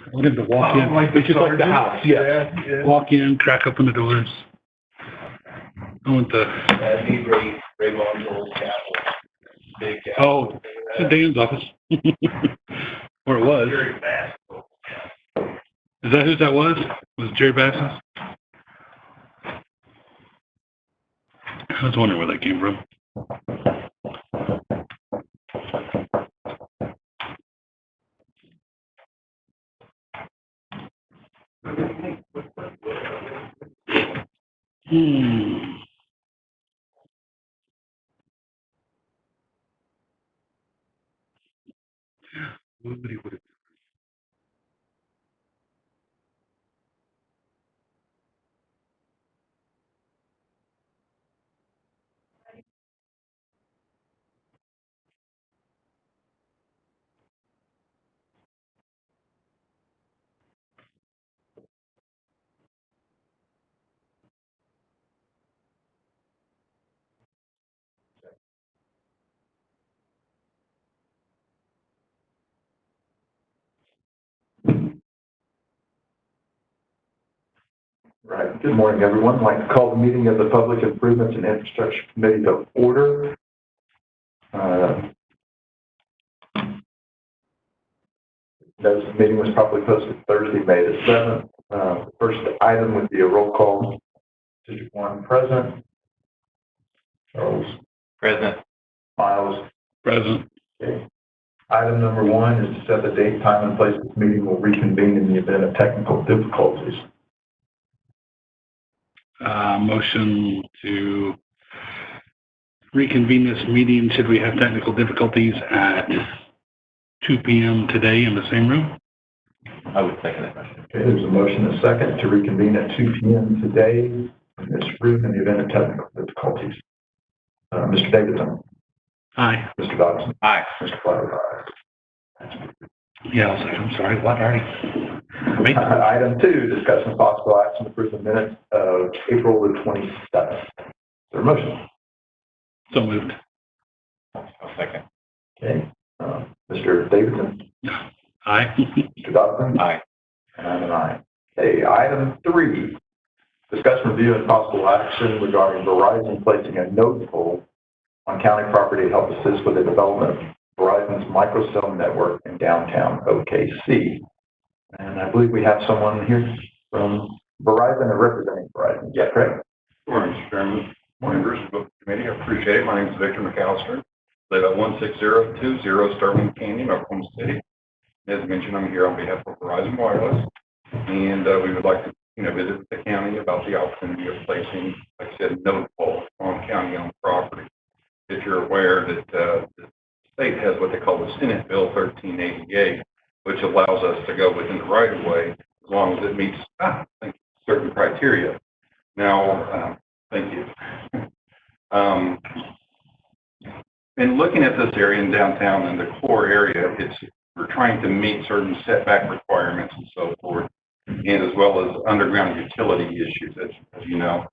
I wanted to walk in. Like it's just like the house. Yeah. Walk in, crack open the doors. I want the. Ray Vaughn's old castle. Big castle. Oh, it's Dan's office. Or it was. Very fast. Is that who that was? Was Jerry Bass's? I was wondering where that came from. Nobody would have. Right. Good morning, everyone. I'd like to call the meeting of the Public Improvements and Infrastructure Committee to order. Notice the meeting was probably posted Thursday, May the 7th. The first item would be a roll call. District 1 present. Charles. Present. Miles. Present. Okay. Item number 1 is to set the date, time, and place this meeting will reconvene in the event of technical difficulties. Motion to reconvene this meeting should we have technical difficulties at 2 p.m. today in the same room. I would second that motion. Okay, there's a motion and a second to reconvene at 2 p.m. today in this room in the event of technical difficulties. Mr. Davidson. Aye. Mr. Dodson. Aye. Mr. Flower. Yeah, I'll second. I'm sorry. What already? Item 2, discussion of possible action to approve the minutes of April the 27th. Is there a motion? So moved. I'll second. Okay. Mr. Davidson. Aye. Mr. Dodson. Aye. And I'm an aye. Okay. Item 3, discussion, review, and possible action regarding Verizon placing a node pole on county property to help assist with the development of Verizon's microcell network in downtown OKC. And I believe we have someone here from Verizon or representing Verizon. Is that correct? Good morning, Mr. Chairman, members of the committee. I appreciate it. My name is Victor McAllister. Live at 16020 Sterling Canyon, Oklahoma City. As mentioned, I'm here on behalf of Verizon Wireless, and we would like to, visit the county about the opportunity of placing, like I said, node pole on county-owned property. If you're aware that the state has what they call the Senate Bill 1388, which allows us to go within the right-of-way as long as it meets certain criteria. Now, thank you. In looking at this area in downtown and the core area, we're trying to meet certain setback requirements and so forth, and as well as underground utility issues, as you know.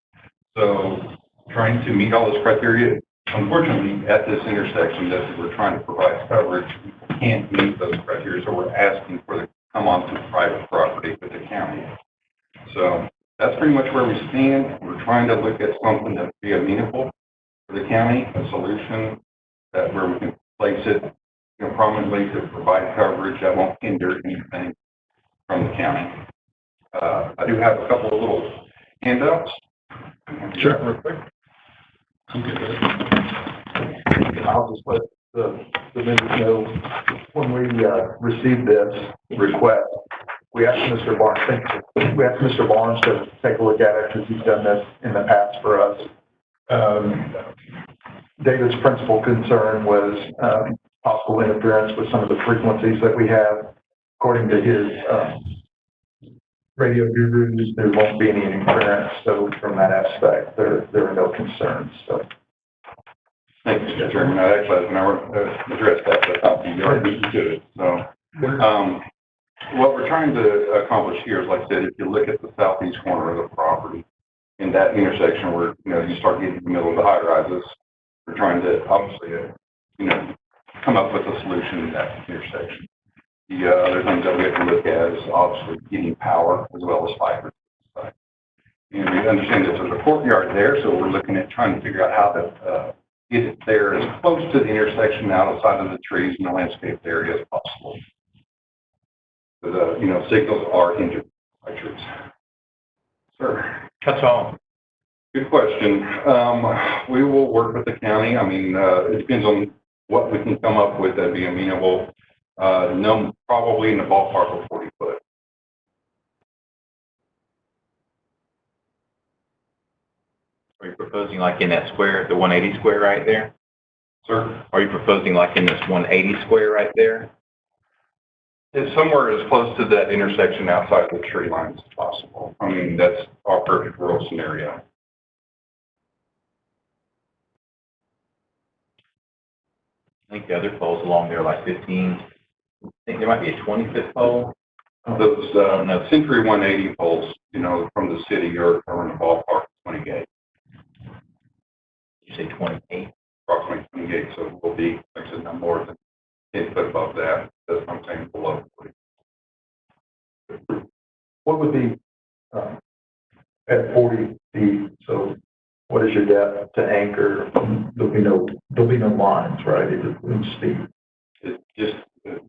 So trying to meet all those criteria, unfortunately, at this intersection that we're trying to provide coverage, we can't meet those criteria, so we're asking for the come onto private property with the county. So that's pretty much where we stand. We're trying to look at something that would be amenable for the county, a solution that where we can place it prominently to provide coverage that won't hinder anything from the county. I do have a couple of little handouts. Sure. Real quick. I'm good with it. I'll just let the members know when we received this request, we asked Mr. Barnes to take a look at it because he's done this in the past for us. David's principal concern was possible interference with some of the frequencies that we have. According to his radio gurus, there won't be any interference. So from that aspect, there are no concerns. So. Thank you, Mr. Chairman. I actually have never addressed that, but I think you already beat to it. So, what we're trying to accomplish here is, like I said, if you look at the southeast corner of the property, in that intersection where you start getting in the middle of the high rises, we're trying to obviously come up with a solution in that intersection. The other things that we have to look at is obviously getting power as well as fiber. And we understand that there's a courtyard there, so we're looking at trying to figure out how to get it there as close to the intersection outside of the trees and the landscape area as possible. But, you know, signals are hindered by trees. Sir. That's all. Good question. We will work with the county. I mean, it depends on what we can come up with that'd be amenable. No, probably in the ballpark of 40 foot. Are you proposing like in that square, the 180 square right there? Sir? Are you proposing like in this 180 square right there? It's somewhere as close to that intersection outside the tree lines as possible. I mean, that's our perfect world scenario. I think the other poles along there are like 15. I think there might be a 20-foot pole. Those Century 180 poles, you know, from the city are in the ballpark of 28. You say 28? Approximately 28, so we'll be, like I said, no more than 10 foot above that. That's what I'm saying, below. What would be, at 40 feet, so what is your depth to anchor? There'll be no lines, right? It's steep. It's just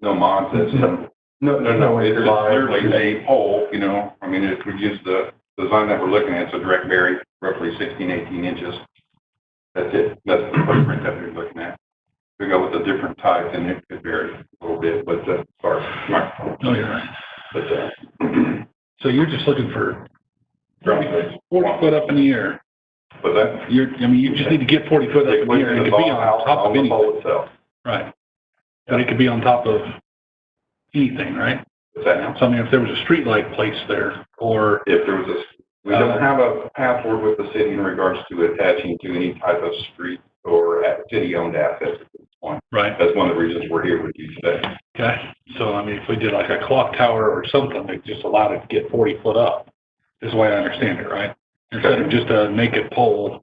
no mods. It's no. It's anchor just line. literally a pole, you know. I mean, if we use the design that we're looking at, it's a direct bury, roughly 16, 18 inches. That's it. That's the footprint that we're looking at. If we go with a different type, then it could vary a little bit, but sorry. No, you're right. But So you're just looking for 40 foot up in the air. but that you just need to get 40 foot up in the air. It could be on top of the anything. pole itself. Right. But it could be on top of anything, right? What's that now? So I mean, if there was a street light placed there, or If there was we don't have a path forward with the city in regards to attaching to any type of street or city-owned assets at this point. right, That's one of the reasons we're here with you today. okay. So I mean, if we did like a clock tower or something that just allowed it to get 40 foot up, is the way I understand it, right? Instead of just a naked pole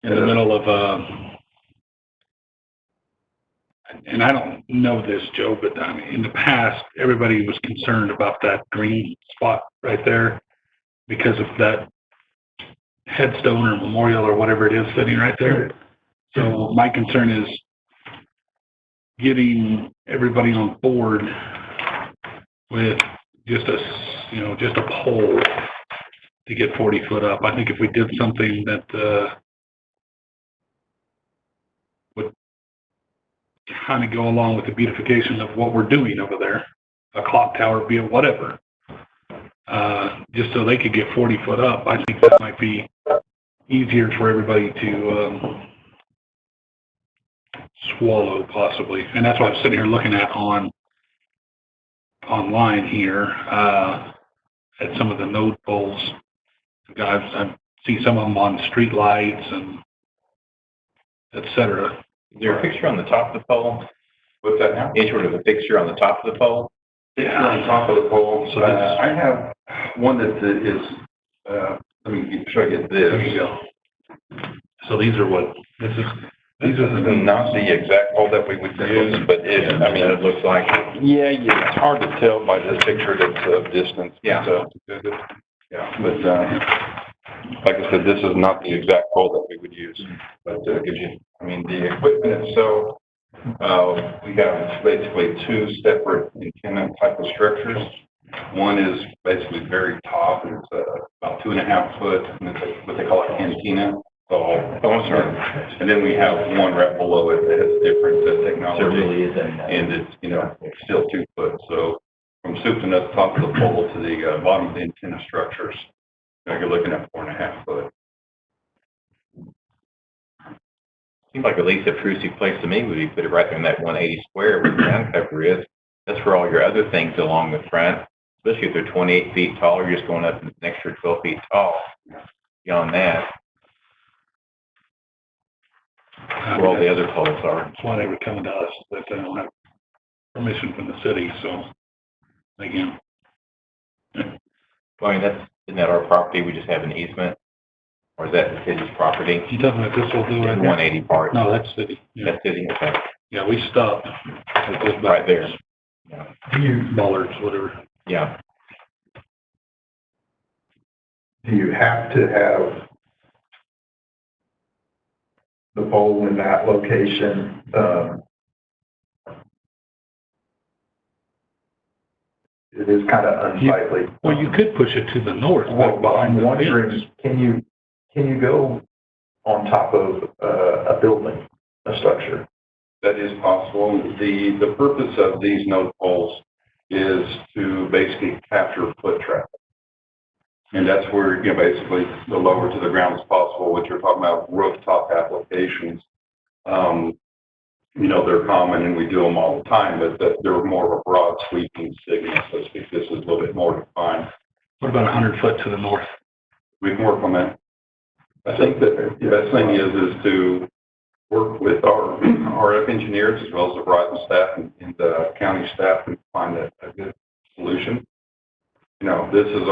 in the middle of and I don't know this, Joe, but I mean, in the past, everybody was concerned about that green spot right there because of that headstone or memorial or whatever it is sitting right there. So my concern is getting everybody on board with just a pole to get 40 foot up. I think if we did something that would kind of go along with the beautification of what we're doing over there, a clock tower, be it whatever, just so they could get 40 foot up, I think that might be easier for everybody to swallow possibly. And that's what I'm sitting here looking at online here at some of the node poles. I see some of them on street lights and et cetera. Is there a fixture on the top of the pole? What's that now? Any sort of a fixture on the top of the pole? Yeah, on top of the pole. So I have one that is, let me try to get this. There you go. So these are These are not the exact pole that we would use, but it looks like, it's hard to tell by this picture that's of distance. Yeah. So, but, like I said, this is not the exact pole that we would use, but, gives you, the equipment itself, we have basically two separate antenna type of structures. One is basically very top, and it's about 2.5 foot, and it's what they call an antenna. And then we have one right below it that has different technology. So it really is and it's still 2 foot. So from soup to nuts, top of the pole to the bottom of the antenna structures, you're looking at 4.5 foot. Seems like the least obtrusive place to me would be put it right there in that 180 square where the ground cover is. That's for all your other things along the front, especially if they're 28 feet tall, you're just going up an extra 12 feet tall. Beyond that, where all the other poles are. That's why they were coming to us, that they don't have permission from the city, so again. Well, isn't that our property? We just have an easement? Or is that the city's property? You talking about this will do The right 180 part? No, that's city. Yeah, That's city, okay. yeah, we stopped. Right there. bollards, whatever. Yeah. Do you have to have the pole in that location? It is kind of unsightly. Well, you could push it to the north, Well, back behind I'm the wondering, fence. can you go on top of a building, a structure? That is possible. The purpose of these node poles is to basically capture foot traffic. And that's where, basically the lower to the ground as possible, what you're talking about, rooftop applications. They're common and we do them all the time, but they're more of a broad sweeping signal, so to speak. This is a little bit more defined. What about 100 foot to the north? We can work on that. I think that the best thing is to work with our RF engineers as well as the Verizon staff and the county staff and find a good solution. This is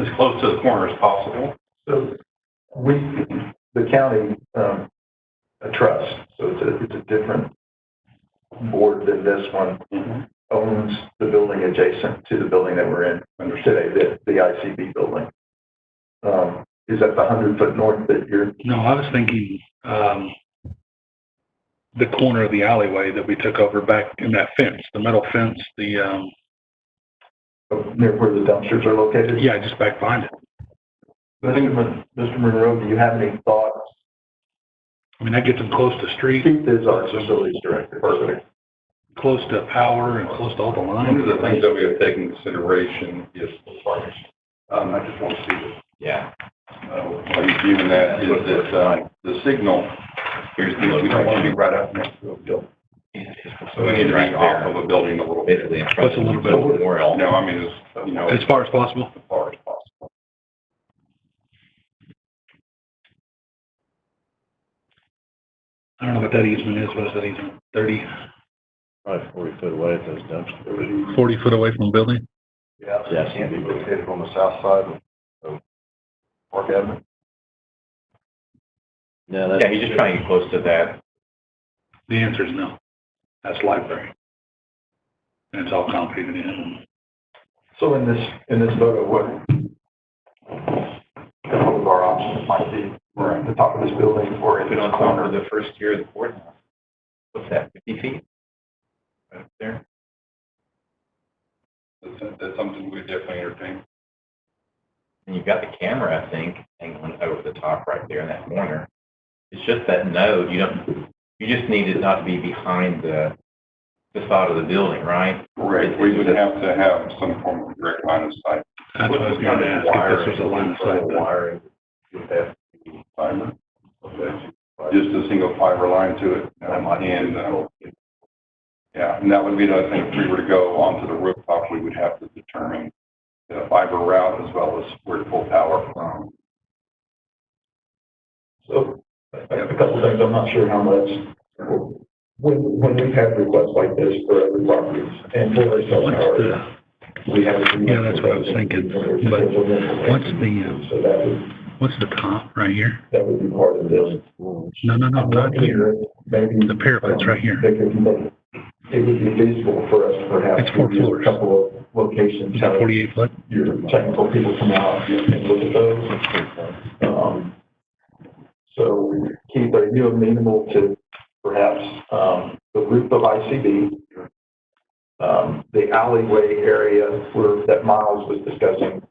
as close to the corner as possible. So the county, a trust, so it's a different board than this one, owns the building adjacent to the building that we're in today, the ICB building. Is that the 100 foot north that you're? No, I was thinking, the corner of the alleyway that we took over back in that fence, the metal fence, Near where the dumpsters are located? yeah, just back behind it. Mr. Monroe, do you have any thoughts? I mean, that gets them close to street, Keith is our facilities director. Perfect. close to power and close to all the One lines. of the things that we have taken into consideration is I just want to see this. Yeah. Are you viewing that is that the signal, we don't want to be right up next to a building. So we need to be off of a building a little bit. Basically, in front What's a of little the bit? memorial. No, I mean, As far as possible. as far as possible. I don't know what that easement is. What is that easement? 30, Probably 40 foot away at those dumpsters. 40 foot away from the building? Yeah, Yes. it can't be located on the south side of Park Avenue. No, Yeah, he's just trying to get close to that. The answer is no. That's library. And it's all concreted in. So in this photo, what all of our options might be, we're at the top of this building or in Put this on top corner. of the first tier of the courthouse. What's that, 50 feet? Right up there? That's something we definitely entertain. And you've got the camera, I think, hanging over the top right there in that corner. It's just that node, you just need it not to be behind the facade of the building, right? Right, we would have to have some form of direct line of sight. That's what I was going to ask, if this was a line of sight. Wiring would have Fiber. Okay. Just a single fiber line to it. And that would be the other thing, if we were to go onto the rooftop, we would have to determine the fiber route as well as where to pull power from. So, a couple of things, I'm not sure how much, when we've had requests like this for other properties and for ourselves, we have. Yeah, that's what I was thinking, but what's the top right here? That would be part of this. No, not here. Maybe. The parapet's right here. It would be feasible for us to perhaps. It's 4 give you floors. A couple of locations. Is that 48 foot? Your technical people come out and look at those. So Keith, are you amenable to perhaps, the roof of ICB, the alleyway area where that Miles was discussing,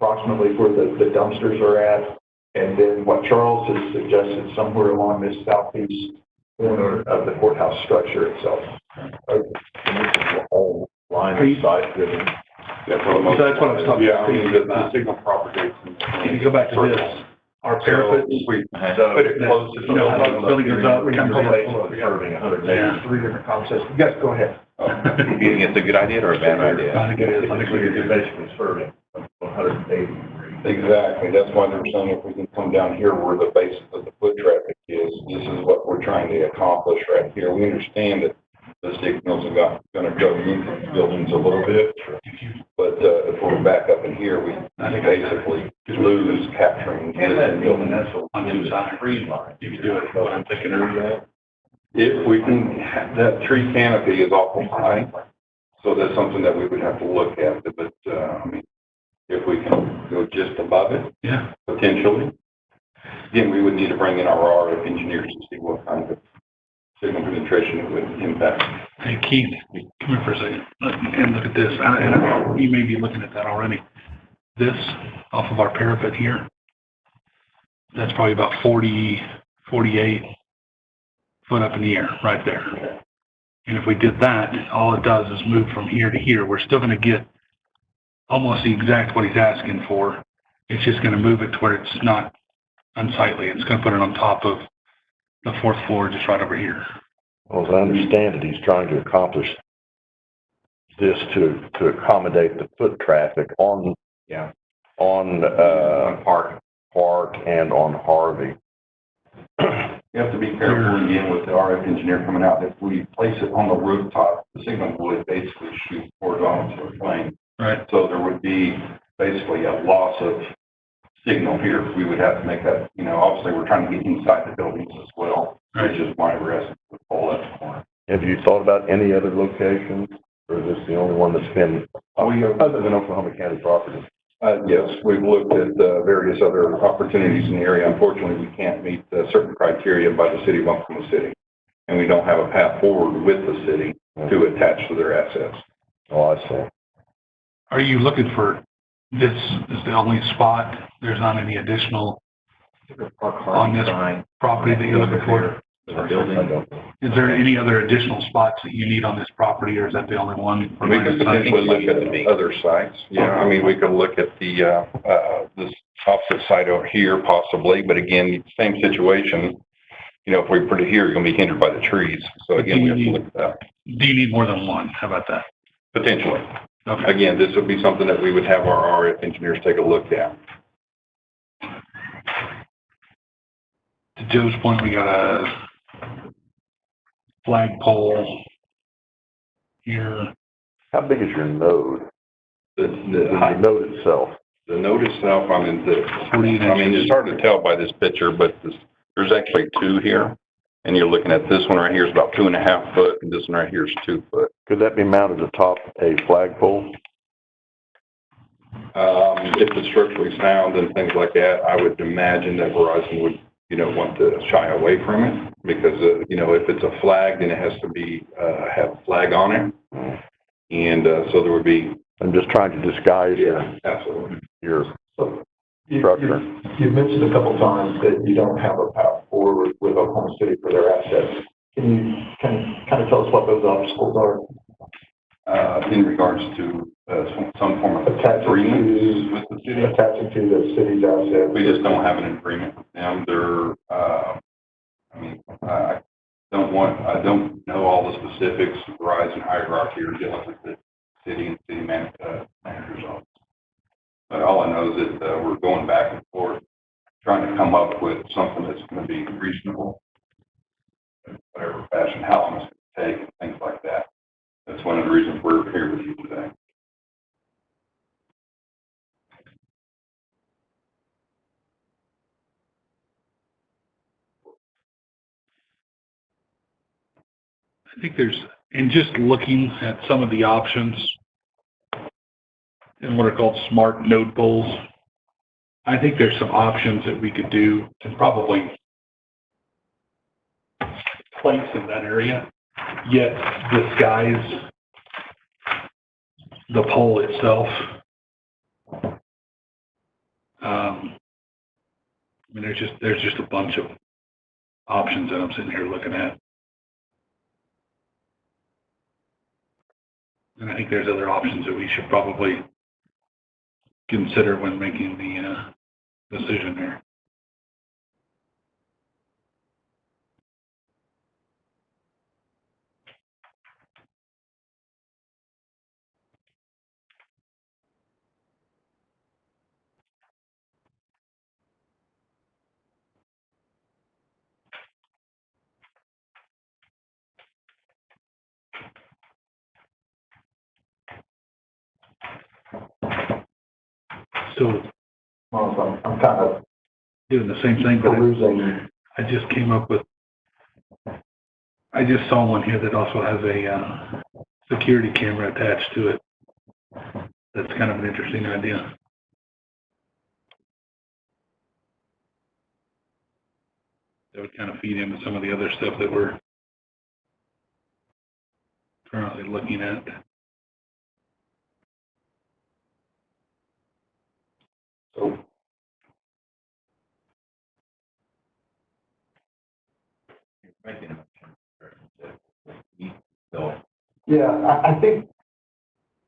approximately where the dumpsters are at, and then what Charles has suggested, somewhere along this southeast corner of the courthouse structure itself? the whole line of sight driven. Yeah, for the most So that's what I was talking Yeah, I mean, the about. signal propagates. If you go back to this, our parapet, We Uh-huh. put it close to. you know, how the building goes up, we come to Serving 100 Yeah. Three different concepts. You guys go ahead. Do you think it's a good idea or a bad idea? I think it is. I think we could do basically serving 180 degrees. Exactly, that's why they're saying if we can come down here where the basis of the foot traffic is, this is what we're trying to accomplish right here. We understand that the signals are gonna go into the buildings a little bit, but, if we're back up in here, we basically lose capturing. this building. on two sides. You could do it, what I'm thinking of. If we can, that tree canopy is awful high, So that's something that we would have to look at, but, I mean, if we can go just above it, Yeah. potentially. Again, we would need to bring in our RF engineers to see what kind of signal penetration it would impact. Hey, Keith, come here for a second and look at this. And you may be looking at that already. This off of our parapet here, that's probably about 40, 48 foot up in the air right there. And if we did that, all it does is move from here to here. We're still going to get almost the exact what he's asking for. It's just going to move it to where it's not unsightly. It's going to put it on top of the fourth floor, just right over here. Well, as I understand it, he's trying to accomplish this to accommodate the foot traffic on Park and on Harvey. You have to be careful again with the RF engineer coming out. If we place it on the rooftop, the signal would basically shoot horizontal to the plane. Right. So there would be basically a loss of signal here. We would have to make that, obviously we're trying to get inside the buildings as well, which is why we're asking for the pole at the corner. Have you thought about any other locations, or is this the only one that's been, other than Oklahoma County property? Yes, we've looked at various other opportunities in the area. Unfortunately, we can't meet certain criteria by the city of Oklahoma City, and we don't have a path forward with the city to attach to their assets. Oh, I see. Are you looking for this is the only spot? There's not any additional on this property that you're looking for? Is there any other additional spots that you need on this property, or is that the only one? We could potentially look at the other sites. Yeah, I mean, we could look at the, this opposite site over here possibly, but again, same situation. If we put it here, you're gonna be hindered by the trees. So again, we have to look at that. Do you need more than one? How about that? Potentially. Okay. Again, this would be something that we would have our RF engineers take a look at. To Joe's point, we got a flagpole here. How big is your node? The node itself? The node itself, I mean, 48 inches. it's hard to tell by this picture, but there's actually two here. And you're looking at this one right here is about 2.5 foot, and this one right here is 2 foot. Could that be mounted atop a flagpole? If it's structurally sound and things like that, I would imagine that Verizon would, want to shy away from it because, if it's a flag, then it has to be, have a flag on it. And, so there would be. I'm just trying to disguise Absolutely. your You structure. mentioned a couple times that you don't have a path forward with Oklahoma City for their assets. Can you kind of tell us what those obstacles are? In regards to some form of agreement with the city? Attaching to the city's assets? We just don't have an agreement with them. They're, I don't know all the specifics of Verizon hierarchy or dealing with the city and city manager's office. But all I know is that we're going back and forth, trying to come up with something that's going to be reasonable, in whatever fashion, how long it's going to take, and things like that. That's one of the reasons we're here with you today. I think in just looking at some of the options in what are called smart node poles, I think there's some options that we could do to probably place in that area, yet disguise the pole itself. There's just a bunch of options that I'm sitting here looking at. And I think there's other options that we should probably consider when making the decision here. So Well, I'm kind of doing the same thing, but perusing. I just came up with, I just saw one here that also has a security camera attached to it. That's kind of an interesting idea. That would kind of feed into some of the other stuff that we're currently looking at. So, Making a motion. So, yeah, I think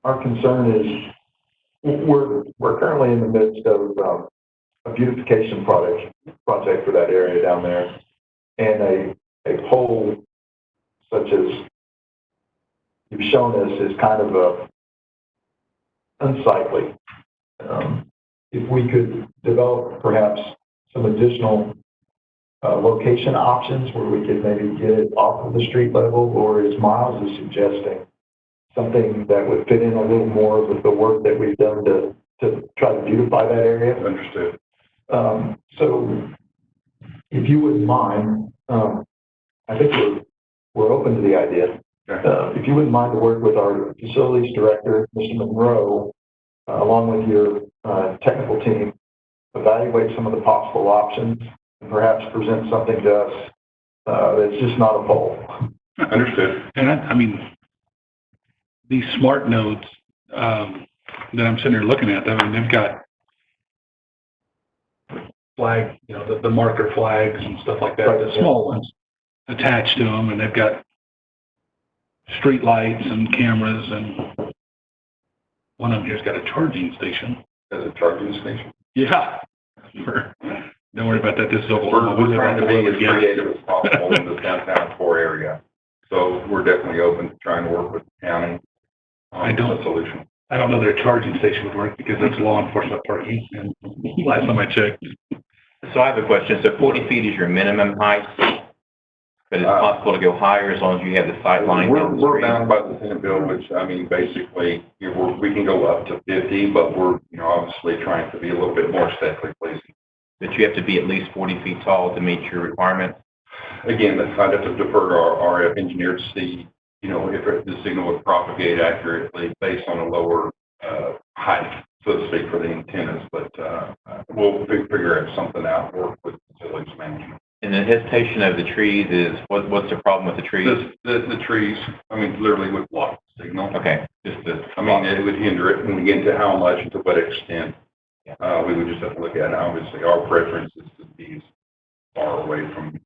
our concern is we're currently in the midst of a beautification project for that area down there, and a pole such as you've shown us is kind of unsightly. If we could develop perhaps some additional location options where we could maybe get it off of the street level, or as Miles is suggesting, something that would fit in a little more with the work that we've done to try to beautify that area. Understood. So if you wouldn't mind, I think we're open to the idea. Okay. If you wouldn't mind to work with our facilities director, Mr. Monroe, along with your technical team, evaluate some of the possible options, and perhaps present something to us that's just not a pole. Understood. And I mean, these smart nodes that I'm sitting here looking at, I mean, they've got flag, you know, the marker flags and stuff like that, Right, the yeah. small ones attached to them, and they've got street lights and cameras, and one of them here's got a charging station. As a charging station. Yeah. Don't worry about that. This is Oklahoma. We're trying to be as Yeah. creative as possible in the downtown core area. So we're definitely open to trying to work with the county I on don't- a solution. I don't know that a charging station would work because it's law enforcement parking. And last time I checked, so I have a question. So 40 feet is your minimum height, but it's possible to go higher as long as you have the sight line down the We're street? bound by the Senate bill, which, I mean, basically, we can go up to 50, but we're, you know, obviously trying to be a little bit more aesthetically pleasing. But you have to be at least 40 feet tall to meet your requirements? Again, I'd have to defer to our RF engineer to see, you know, if the signal would propagate accurately based on a lower height, so to speak, for the antennas. But we'll figure something out, work with facilities management. And the hesitation of the trees is, what's the problem with the trees? The trees, I mean, literally would block the signal. Okay, I mean, it would hinder it when we get into how much, to what extent. We would just have to look at it. Obviously, our preference is to be as far away from,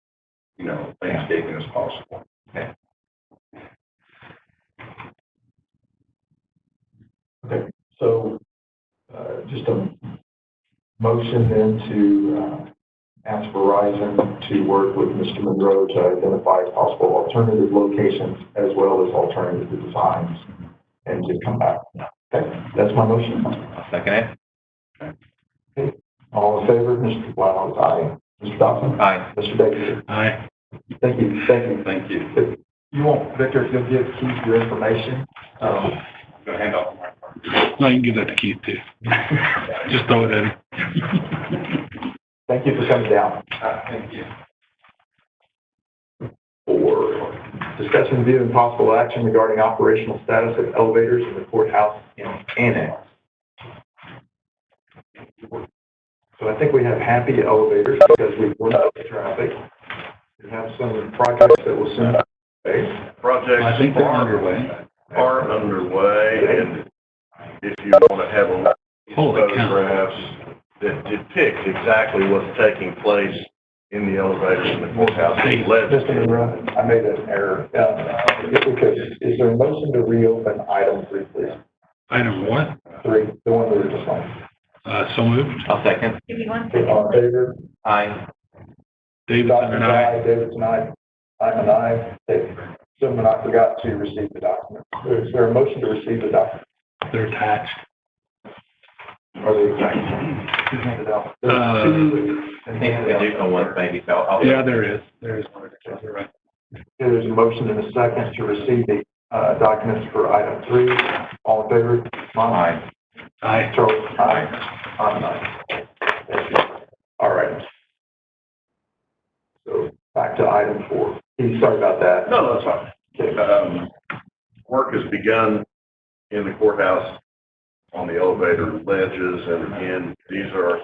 you know, landscaping as possible. okay. Okay, so just a motion then to ask Verizon to work with Mr. Monroe to identify possible alternative locations as well as alternative designs and to come back. Okay, that's my motion. I'll second it. Okay. All in favor, Mr. Wiles, aye. Mr. Dawson? Aye. Mr. Baker? Aye. Thank you, thank you. Thank you. You want, Victor, if you'll give Keith your information. I'm gonna hand off my card. No, you can give that to Keith too. Just throw it at him. Thank you for coming down. Thank you. For discussion, review, and possible action regarding operational status of elevators in the courthouse annex. So I think we have happy elevators because we've worked out the traffic. We have some projects that will soon. Projects I think they're underway. are underway, and if you want to have a look at Holy cow. photographs that depict exactly what's taking place in the elevators in the courthouse. Hey, Mr. Monroe, I made an error. If we could, is there a motion to reopen item 3, please? Item what? 3, the one we were just on. So moved. I'll second. Give me one Okay, second. all in favor? Aye. Davidson and I. Davidson, aye. I'm an aye. Someone I forgot to receive the document. Is there a motion to receive the document? They're attached. Are they who's handed out? Uh, I think the additional one, maybe, so I'll. Yeah, there is. There is. You're right. There's a motion and a second to receive the documents for item 3. All in favor? Aye. Aye. Charles? Aye. I'm an aye. Thank you. All right. So back to item 4. Sorry about that. No, that's fine. Okay. Working work has begun in the courthouse on the elevator ledges, and again, these are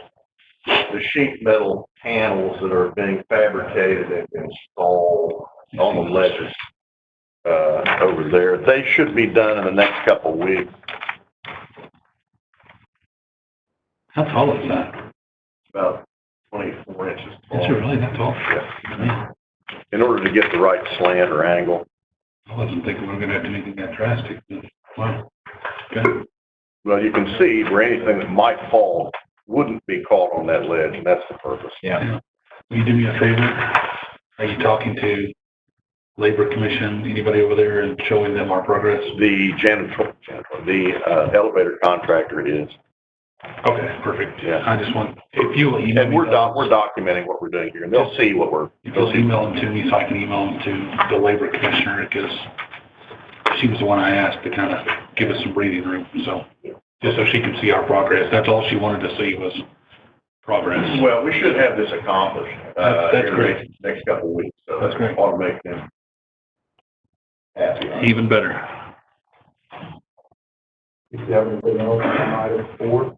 the sheet metal panels that are being fabricated and installed on the ledges over there. They should be done in the next couple of weeks. How tall is that? About 24 inches tall. Is it really that tall? Yeah. Man, In order to get the right slant or angle. I wasn't thinking we were gonna have to do anything that drastic, but, wow. Okay. Well, you can see where anything that might fall wouldn't be caught on that ledge, and that's the purpose. Yeah. Will you do me a favor? Are you talking to Labor Commission, anybody over there, and showing them our progress? The the elevator contractor is. Okay, perfect. Yeah. I just want, if you will email And me. we're those, documenting what we're doing here, and they'll see what we're. If you'll email them to me, so I can email them to the Labor Commissioner, because she was the one I asked to kind of give us some breathing room, so, just so she can see our progress. That's all she wanted to see was progress. Well, we should have this accomplished, That's in the great. next couple of weeks, so. That's great. Ought to make them happy. Even better. If you have anything else on item 4,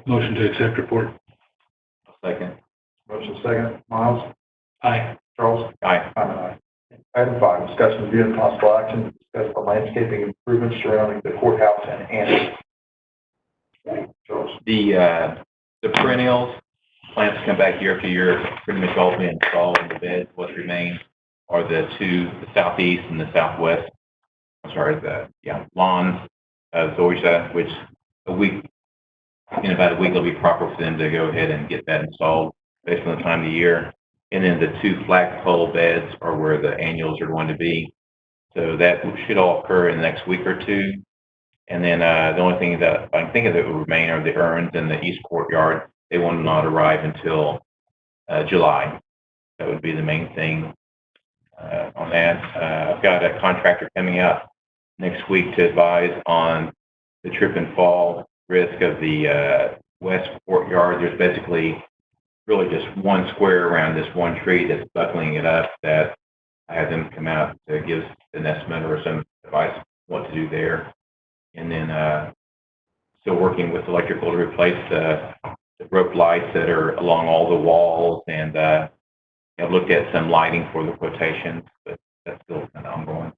Motion to accept report. Second. motion second. Miles? Aye. Charles? Aye. I'm an aye. Item 5, discussion review and possible action to discuss the landscaping improvements surrounding the courthouse and annex. Charles? The perennials, plants come back year after year, pretty much all been installed in the bed. What remains are the southeast and the southwest, lawns, zoysia, which in about a week it'll be proper for them to go ahead and get that installed based on the time of the year. And then the 2 flagpole beds are where the annuals are going to be. So that should all occur in the next week or two. And then the only thing that I can think of that will remain are the urns in the east courtyard. They will not arrive until July. That would be the main thing on that. I've got a contractor coming up next week to advise on the trip and fall risk of the west courtyard. There's basically really just one square around this one tree that's buckling it up that I had them come out to give an estimate or some advice on what to do there. And then still working with electrical to replace the rope lights that are along all the walls, and I've looked at some lighting for the quotations, but that's still kind of ongoing.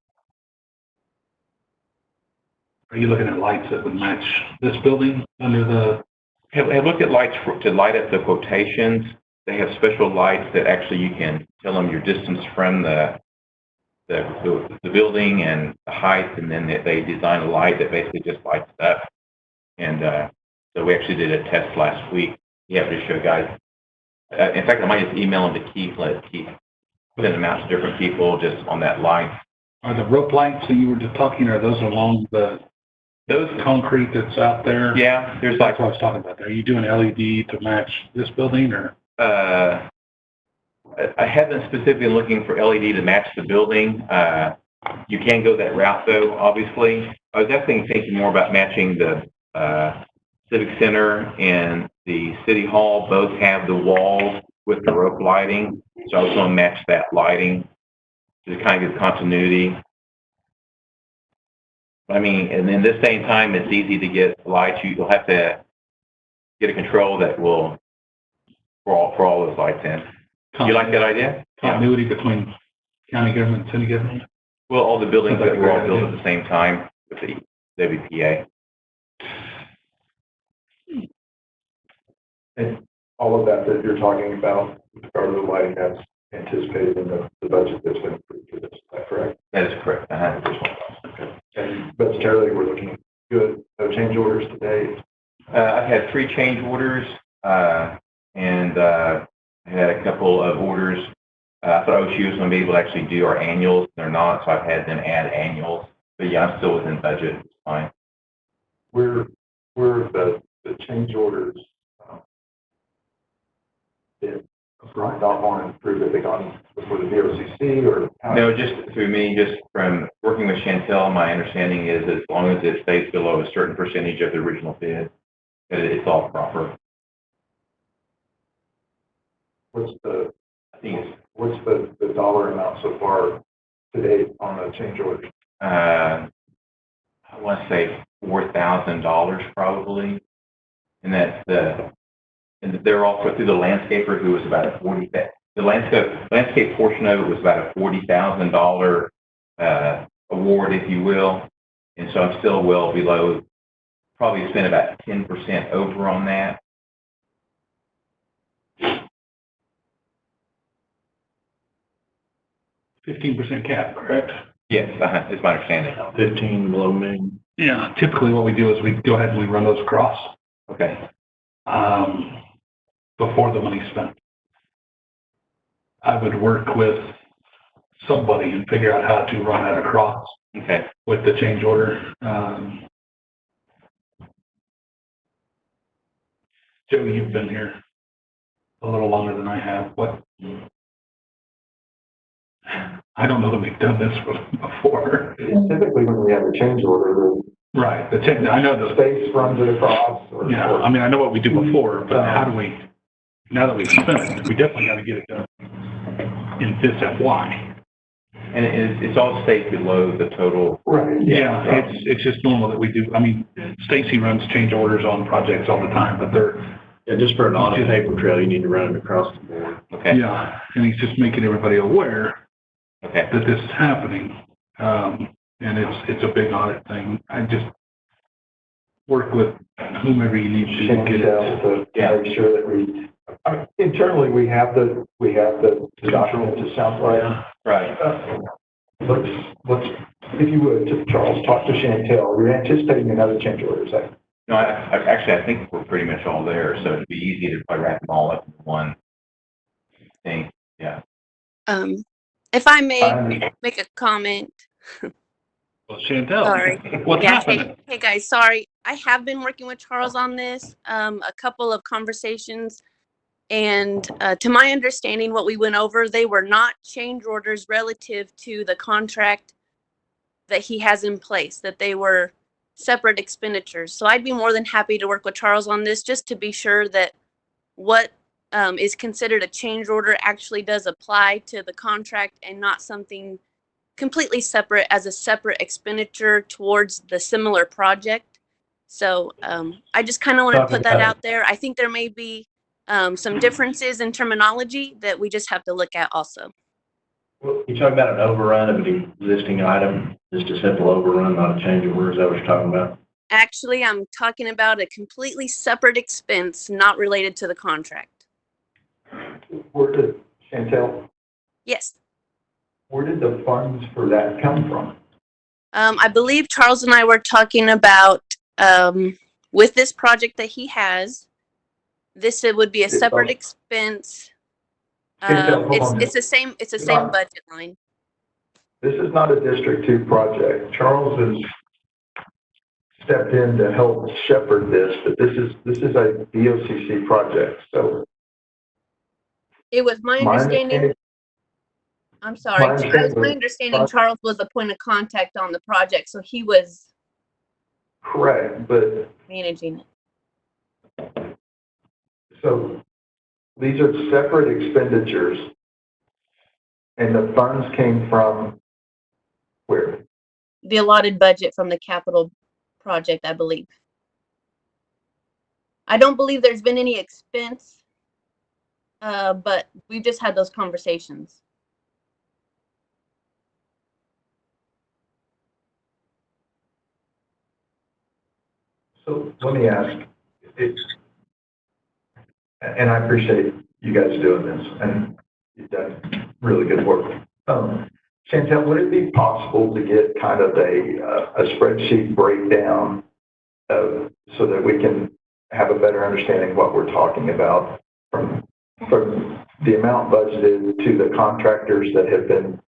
Are you looking at lights that would match this building under the? Have looked at lights to light up the quotations. They have special lights that actually you can tell them your distance from the building and the height, and then they design a light that basically just lights it up. And so we actually did a test last week. Yeah, to show guys. In fact, I might just email them to Keith, let Keith send them out to different people just on that light. Are the rope lights that you were just talking, are those along those concrete that's out there? Yeah, there's That's what I was talking about there. Are you doing LED to match this building, or? I haven't specifically been looking for LED to match the building. You can go that route though, obviously. I was definitely thinking more about matching the Civic Center and the City Hall. Both have the walls with the rope lighting. So I was going to match that lighting to kind of give continuity. I mean, and in this day and time, it's easy to get lights. You'll have to get a control that will for all those lights in. Do you like that idea? Continuity between county government and city government? Well, all the buildings that were all built at the same time with the WPA. And all of that you're talking about, with regard to the lighting, that's anticipated in the budget that's been approved for this, is that correct? That is correct. Okay. And budgetarily, we're looking good, no change orders today. I've had 3 change orders, and I had a couple of orders. I thought OSU was going to be able to actually do our annuals. They're not, so I've had them add annuals. But yeah, I'm still within budget. It's fine. Where the change orders been signed off on and approved, have they gone before the VOCC or? No, just through me, just from working with Chantel, my understanding is as long as it stays below a certain percentage of the original bid, that it's all proper. What's the, I think it's What's the dollar amount so far to date on the change order? I want to say $4,000 probably. And that's and they're all put through the landscaper, who was about a the landscape portion of it was about a $40,000 award, if you will. And so I'm still well below, probably spent about 10% over on that. 15% cap, correct? Yes, it's my understanding. 15 below me. Yeah, typically what we do is we go ahead and we run those across, Okay. before the money's spent. I would work with somebody and figure out how to run that across Okay. with the change order. Joe, you've been here a little longer than I have. What? I don't know that we've done this before. Typically, when we have a change order, Right. I know the the, space runs it across. yeah, I mean, I know what we do before, but how do we, now that we've spent it, we definitely got to get it done in this FY. And it's all stayed below the total. Right. Yeah, it's just normal that we do. I mean, Stacy runs change orders on projects all the time, but they're, Yeah, just for an audit paper trail, you need to run it across the board. Okay. yeah, and he's just making everybody aware Okay. that this is happening. And it's a big audit thing. I just work with whomever you need to get it. To make sure that internally, we have the documents, it sounds like. Right. Let's, if you would, Charles, talk to Chantel. We're anticipating another change order, is that? No, I think we're pretty much all there, so it'd be easy to probably wrap them all up in one thing. Yeah. If I may make a comment. Well, Chantel, Sorry. what's happening? Hey guys, sorry. I have been working with Charles on this, a couple of conversations, and to my understanding, what we went over, they were not change orders relative to the contract that he has in place, that they were separate expenditures. So I'd be more than happy to work with Charles on this, just to be sure that what is considered a change order actually does apply to the contract and not something completely separate as a separate expenditure towards the similar project. So I just kind of wanted to put that out there. I think there may be some differences in terminology that we just have to look at also. Well, you talking about an overrun of an existing item, just a simple overrun, not a change order, is that what you're talking about? Actually, I'm talking about a completely separate expense not related to the contract. Where did, Chantel, Yes. where did the funds for that come from? I believe Charles and I were talking about with this project that he has, this would be a separate expense. It's the same budget line. This is not a District 2 project. Charles has stepped in to help shepherd this, but this is a DOCC project. So it was my understanding. I'm sorry. It was my understanding Charles was the point of contact on the project, so he was correct, but managing it. So these are separate expenditures, and the funds came from where? The allotted budget from the capital project, I believe. I don't believe there's been any expense, but we've just had those conversations. So let me ask, and I appreciate you guys doing this, and you've done really good work. Chantel, would it be possible to get kind of a spreadsheet breakdown so that we can have a better understanding of what we're talking about from the amount budgeted to the contractors that have been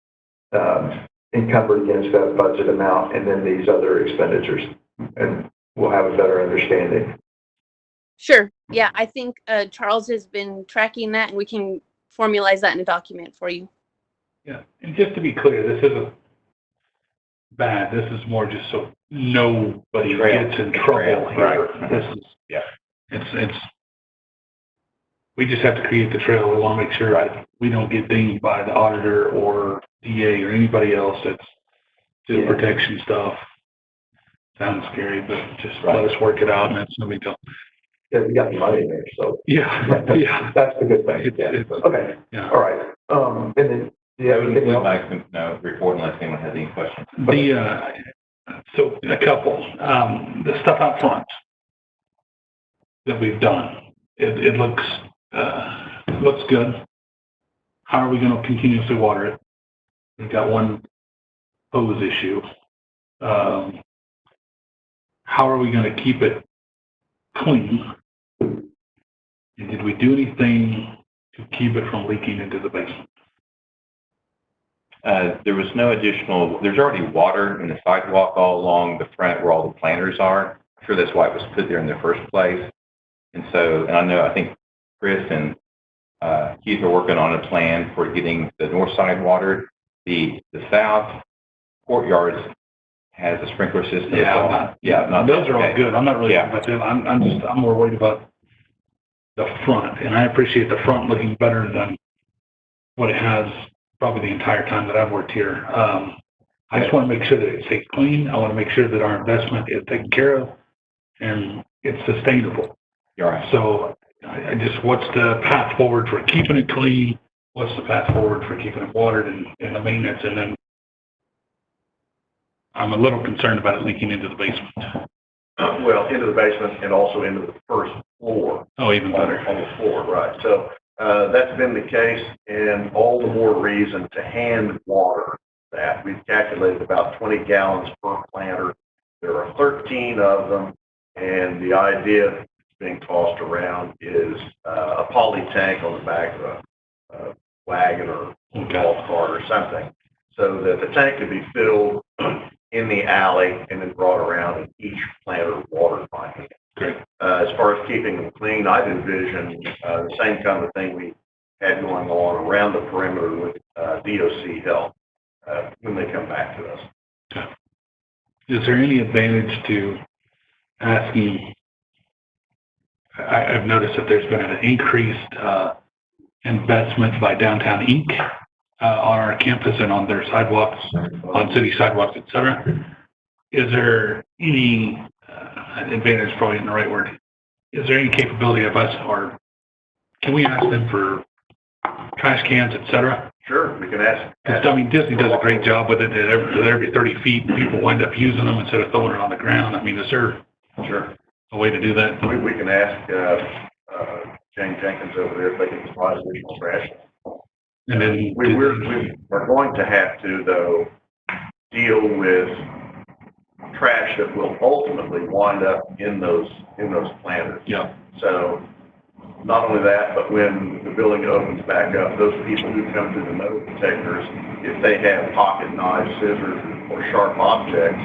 encumbered against that budget amount, and then these other expenditures, and we'll have a better understanding. Sure. Yeah, I think Charles has been tracking that, and we can formalize that in a document for you. Yeah, and just to be clear, this isn't bad. This is more just so nobody gets in trouble here. Right. This is, yeah. It's we just have to create the trail. We want to make sure we don't get dinged by the auditor or DA or anybody else that's just protection stuff. Sounds scary, but just let us work it out, and that's no big deal. Yeah, we got the money in there, so. Yeah. That's the good thing. Okay, Yeah. all right. And then, do you have anything else? My report unless anyone has any questions. So a couple, the stuff out front that we've done, it looks good. How are we going to continuously water it? We've got one hose issue. How are we going to keep it clean? And did we do anything to keep it from leaking into the basement? There was no additional, there's already water in the sidewalk all along the front where all the planters are. I'm sure that's why it was put there in the first place. And so, and I think Chris and Keith are working on a plan for getting the north side watered. The south courtyard has a sprinkler system. Those are all good. I'm not really about them. I'm more worried about the front, and I appreciate the front looking better than what it has probably the entire time that I've worked here. I just want to make sure that it stays clean. I want to make sure that our investment is taken care of and it's sustainable. Right. So I just, what's the path forward for keeping it clean? What's the path forward for keeping it watered and the maintenance? And then I'm a little concerned about it leaking into the basement. Well, into the basement and also into the first floor. Oh, even better. On the floor, right. So that's been the case, and all the more reason to hand water that. We've calculated about 20 gallons per planter. There are 13 of them, and the idea being tossed around is a poly tank on the back of a wagon or golf cart or something, so that the tank could be filled in the alley and then brought around and each planter watered by hand. Great. As far as keeping them clean, I'd envision the same kind of thing we had going on around the perimeter with DOC help when they come back to us. Okay. Is there any advantage to asking? I've noticed that there's been an increased investment by Downtown Inc. On our campus and on their sidewalks, on city sidewalks, et cetera. Is there any advantage, probably isn't the right word, is there any capability of us, or can we ask them for trash cans, et cetera? Sure, we can ask. I mean, Disney does a great job with it. Every 30 feet, people wind up using them instead of throwing it on the ground. I mean, is there a way to do that? We can ask Jane Jenkins over there if they can provide additional trash. And then we're going to have to, though, deal with trash that will ultimately wind up in those planters. Yeah. So not only that, but when the building opens back up, those people who come through the metal detectors, if they have pocket knives, scissors, or sharp objects,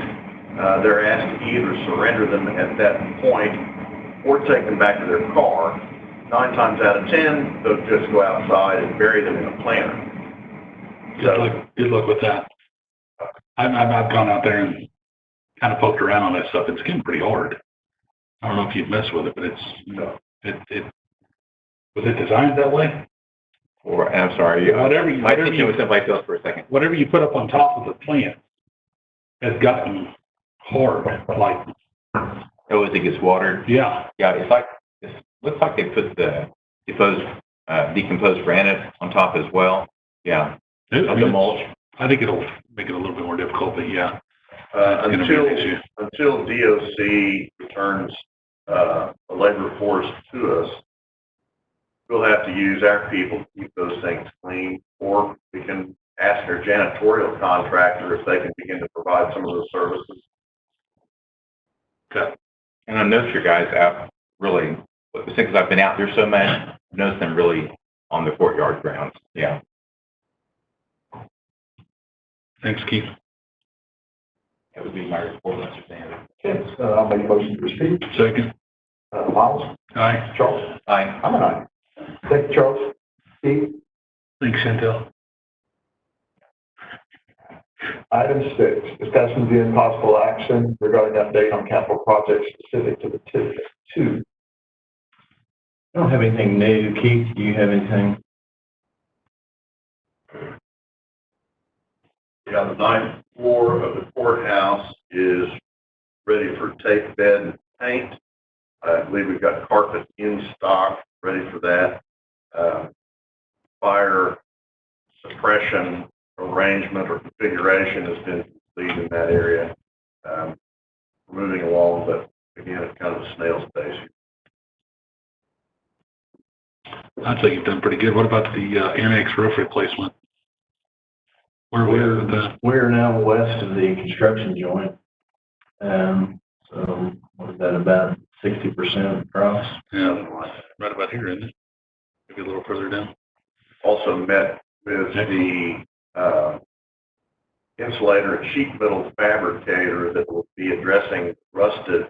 they're asked to either surrender them at that point or take them back to their car. 9 times out of 10, they'll just go outside and bury them in a planter. Good luck with that. I've gone out there and kind of poked around on that stuff. It's getting pretty hard. I don't know if you'd mess with it, but was it designed that way? Or I'm sorry, whatever you was someplace else for a second. Whatever you put up on top of the plant has gotten hard. Like, oh, as it gets watered. Yeah. Yeah, it looks like they put the decomposed granite on top as well. Yeah. The mulch. I think it'll make it a little bit more difficult, but yeah. Until DOC returns a labor force to us, we'll have to use our people to keep those things clean, or we can ask our janitorial contractor if they can begin to provide some of those services. Okay. And I noticed your guys out really, since I've been out there so much, I've noticed them really on the courtyard grounds. Yeah. Thanks, Keith. That would be my report, Mr. Sanders. Okay, I'll make a motion to proceed. Second. Miles? Aye. Charles? Aye. I'm an aye. Thank you, Charles. Steve? Thanks, Chantel. Item 6, discussion of the possible action regarding update on capital projects specific to the TIF 2. I don't have anything new. Keith, do you have anything? Yeah, the ninth floor of the courthouse is ready for tape bed and paint. I believe we've got carpet in stock, ready for that. Fire suppression arrangement or configuration has been completed in that area. We're moving along, but again, it's kind of a snail's pace. I'd say you've done pretty good. What about the annex roof replacement? Where are we at with that? We're now west of the construction joint. So what is that, about 60% across? Yeah, right about here, isn't it? Maybe a little further down. Also met with the insulator and sheet metal fabricator that will be addressing rusted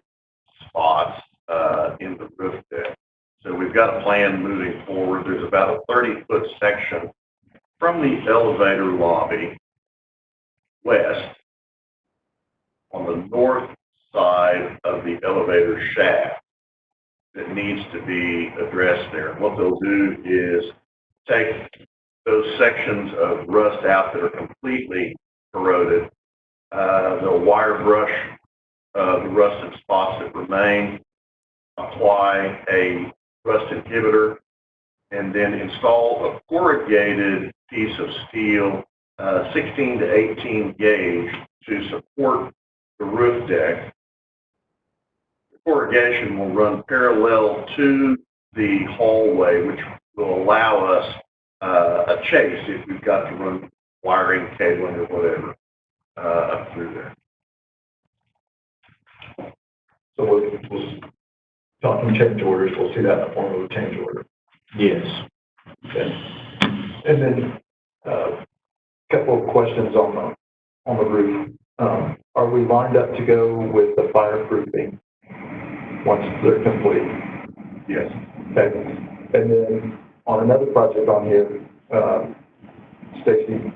spots in the roof deck. So we've got a plan moving forward. There's about a 30-foot section from the elevator lobby west on the north side of the elevator shaft that needs to be addressed there. What they'll do is take those sections of rust out that are completely corroded. They'll wire brush the rusted spots that remain, apply a rust inhibitor, and then install a corrugated piece of steel, 16 to 18 gauge, to support the roof deck. The corrugation will run parallel to the hallway, which will allow us a chase if we've got to run wiring, cabling, or whatever up through there. So we'll talking change orders, we'll see that in the form of a change order. Yes. Okay. And then a couple of questions on the roof. Are we lined up to go with the fireproofing once they're complete? Yes. Okay. And then on another project on here, Stacy,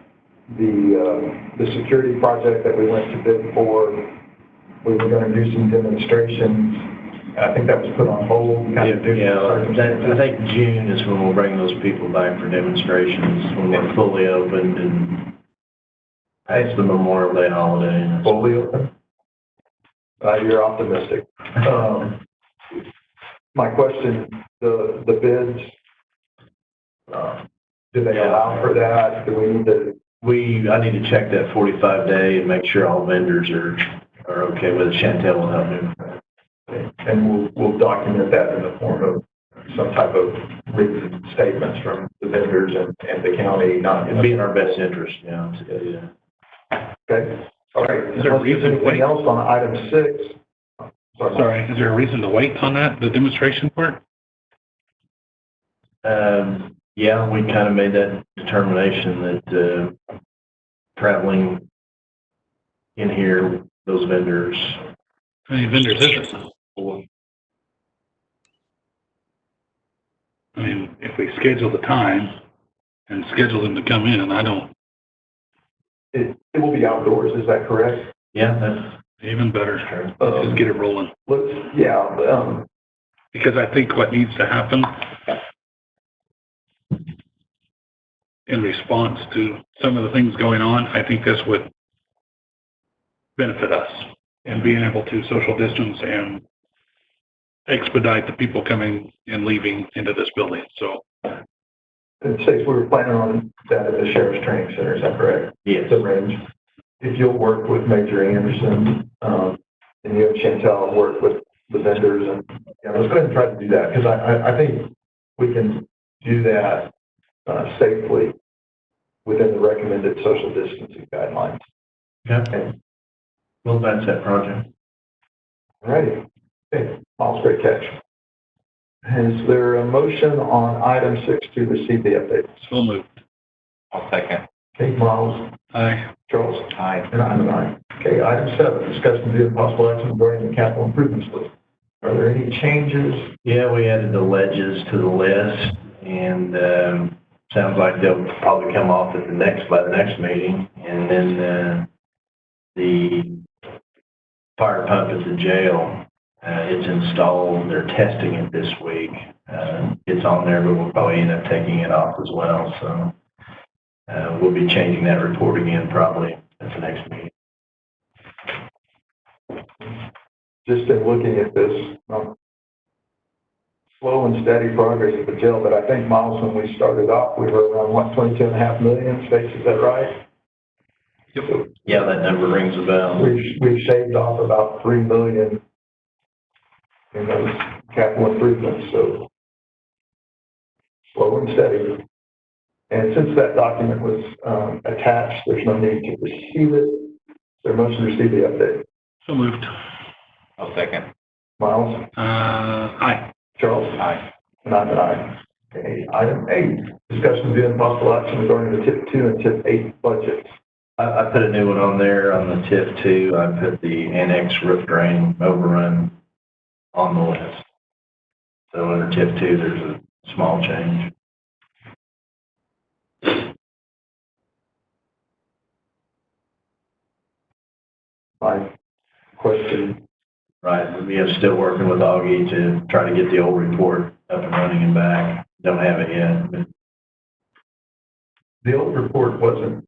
the security project that we went to bid for, we were going to do some demonstrations. I think that was put on hold. I think June is when we'll bring those people back for demonstrations, when we're fully opened, and it's the Memorial Day holiday. Fully open? You're optimistic. My question, the bids, do they allow for that? Do we need to? I need to check that 45-day and make sure all vendors are okay with it. Chantel will help me with that. And we'll document that in the form of some type of written statements from the vendors and the county. It'd be in our best interest, yeah. Okay. All right. Is there a reason to wait? Anything else on item 6? Sorry, is there a reason to wait on that, the demonstration part? Yeah, we kind of made that determination that traveling in here, those vendors. How many vendors is it? I mean, if we schedule the time and schedule them to come in, It will be outdoors, is that correct? Yeah, that's even better. Let's just get it rolling. Because I think what needs to happen in response to some of the things going on, I think this would benefit us in being able to social distance and expedite the people coming and leaving into this building. So, And Stace, we were planning on that at the Sheriff's Training Center, is that correct? yes. The range. If you'll work with Major Anderson, and you and Chantel work with the vendors, and let's go ahead and try to do that, because I think we can do that safely within the recommended social distancing guidelines. Okay. Well, that's that project. All righty. Okay, Miles, great catch. Is there a motion on item 6 to receive the update? so moved. I'll second. Okay, Miles, Aye. Charles, Aye. and I'm an aye. Okay, item 7, discuss and view possible action regarding the capital improvements list. Are there any changes? Yeah, we added the ledges to the list, and sounds like they'll probably come off at by the next meeting, and then the fire pump at the jail It's installed. They're testing it this week. It's on there, but we'll probably end up taking it off as well. So we'll be changing that report again probably at the next meeting. Just been looking at this, slow and steady progress at the jail, but I think, Miles, when we started off, we were around, what, 22.5 million space, is that right? Yep. So Yeah, that number rings a bell. we've shaved off about 3 million in those capital improvements, so slow and steady. And since that document was attached, there's no need to receive it. There motion to receive the update. So moved. I'll second. Miles? Aye. Charles? Aye. And I'm an aye. Okay, item 8, discussion of the possible action regarding the TIP 2 and TIP 8 budgets. I put a new one on there on the TIF 2. I put the annex roof drain overrun on the list. So under TIF 2, there's a small change. My question, Right, we are still working with Augie to try to get the old report up and running and back. Don't have it yet, but the old report wasn't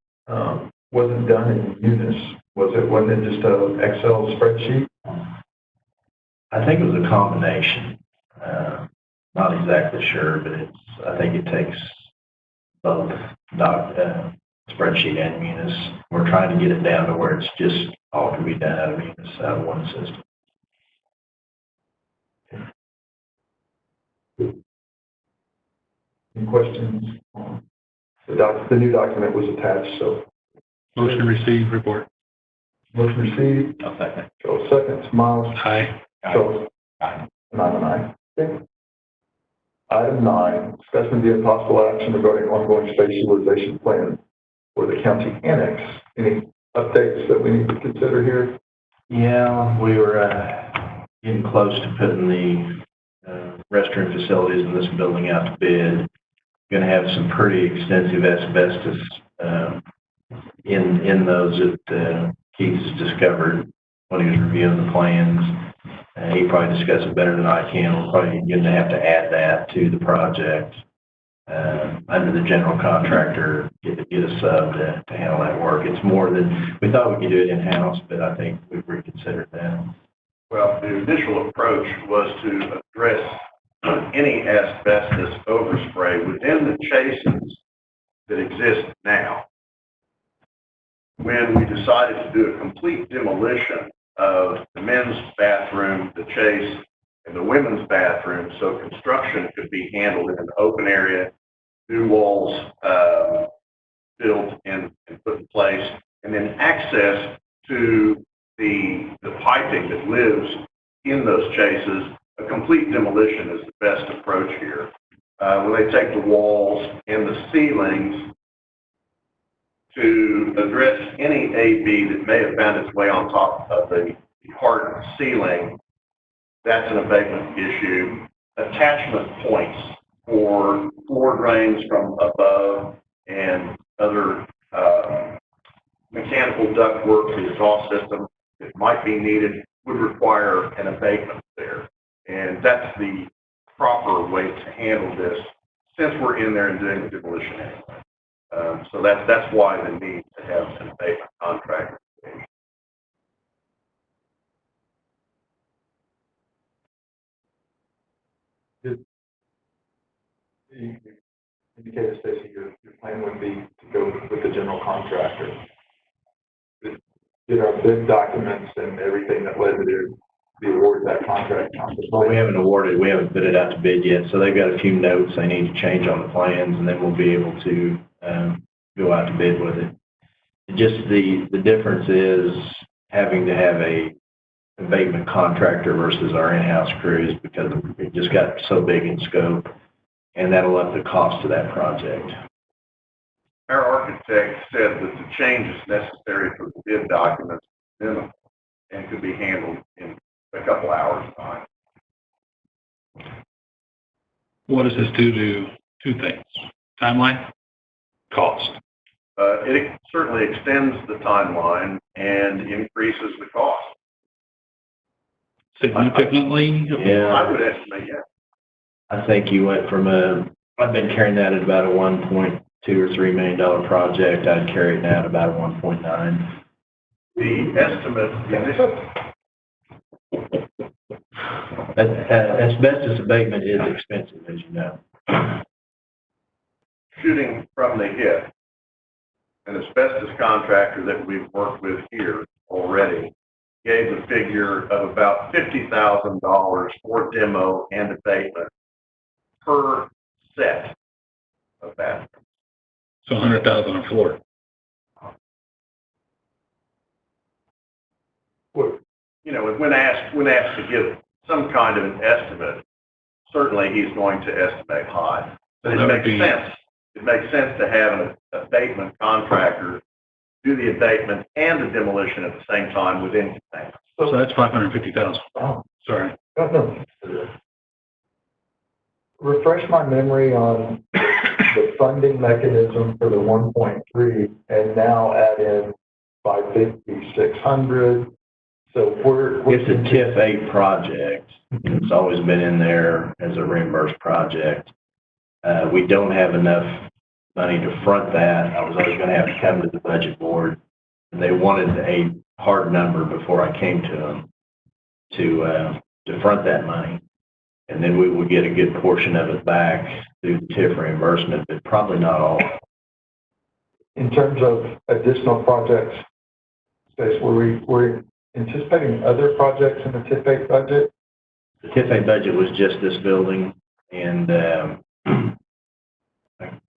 done in Unis, was it? Wasn't it just a Excel spreadsheet? I think it was a combination. Not exactly sure, but I think it takes both spreadsheet and Munis. We're trying to get it down to where it's just all can be done out of Munis, out of one system. Any questions? The new document was attached, so Motion to receive report. motion received. I'll second. Charles seconds. Miles? Aye. Charles? Aye. And I'm an aye. Okay. Item 9, discussion of the possible action regarding ongoing space utilization plan for the county annex. Any updates that we need to consider here? Yeah, we were getting close to putting the restroom facilities in this building out to bid. Going to have some pretty extensive asbestos in those that Keith has discovered when he was reviewing the plans. He probably discussed it better than I can. We're probably going to have to add that to the project under the general contractor, get a sub to handle that work. It's more than, we thought we could do it in-house, but I think we've reconsidered that. Well, the initial approach was to address any asbestos overspray within the chases that exist now. When we decided to do a complete demolition of the men's bathroom, the chase, and the women's bathroom, so construction could be handled in an open area, new walls built and put in place, and then access to the piping that lives in those chases. A complete demolition is the best approach here. When they take the walls and the ceilings to address any AB that may have found its way on top of the hard ceiling, that's an abatement issue. Attachment points for floor drains from above and other mechanical ductwork for the exhaust system that might be needed would require an abatement there. And that's the proper way to handle this since we're in there and doing the demolition anyway. So that's why the need to have an abatement contract. You indicated, Stacy, your plan would be to go with the general contractor. Did our bid documents and everything that led to the award of that contract? Well, we haven't put it out to bid yet, so they've got a few notes they need to change on the plans, and then we'll be able to go out to bid with it. Just the difference is having to have a abatement contractor versus our in-house crews because it just got so big in scope, and that'll up the cost of that project. Our architect said that the changes necessary for the bid documents are minimal and could be handled in a couple hours time. What does this do to two things? Timeline, cost. It certainly extends the timeline and increases the cost. significantly? Yeah. I would estimate, yeah. I think you went from I've been carrying that at about a $1.2 or $3 million project. I'd carry it now at about a 1.9. The estimate, Asbestos abatement is expensive, as you know. shooting from the hip, an asbestos contractor that we've worked with here already gave a figure of about $50,000 for demo and abatement per set of bathrooms. So 100,000 a floor. You know, when asked to give some kind of an estimate, certainly he's going to estimate high. But it makes sense. It makes sense to have an abatement contractor do the abatement and the demolition at the same time within containment. So that's 550,000. Oh, Sorry. no. Refresh my memory on the funding mechanism for the 1.3 and now add in 550, 600. So It's a TIF 8 project. It's always been in there as a reimbursed project. We don't have enough money to front that. I was always going to have to come to the budget board. And they wanted a hard number before I came to them to front that money. And then we would get a good portion of it back through the TIF reimbursement, but probably not all. In terms of additional projects, we're anticipating other projects in the TIF 8 budget? The TIF 8 budget was just this building, and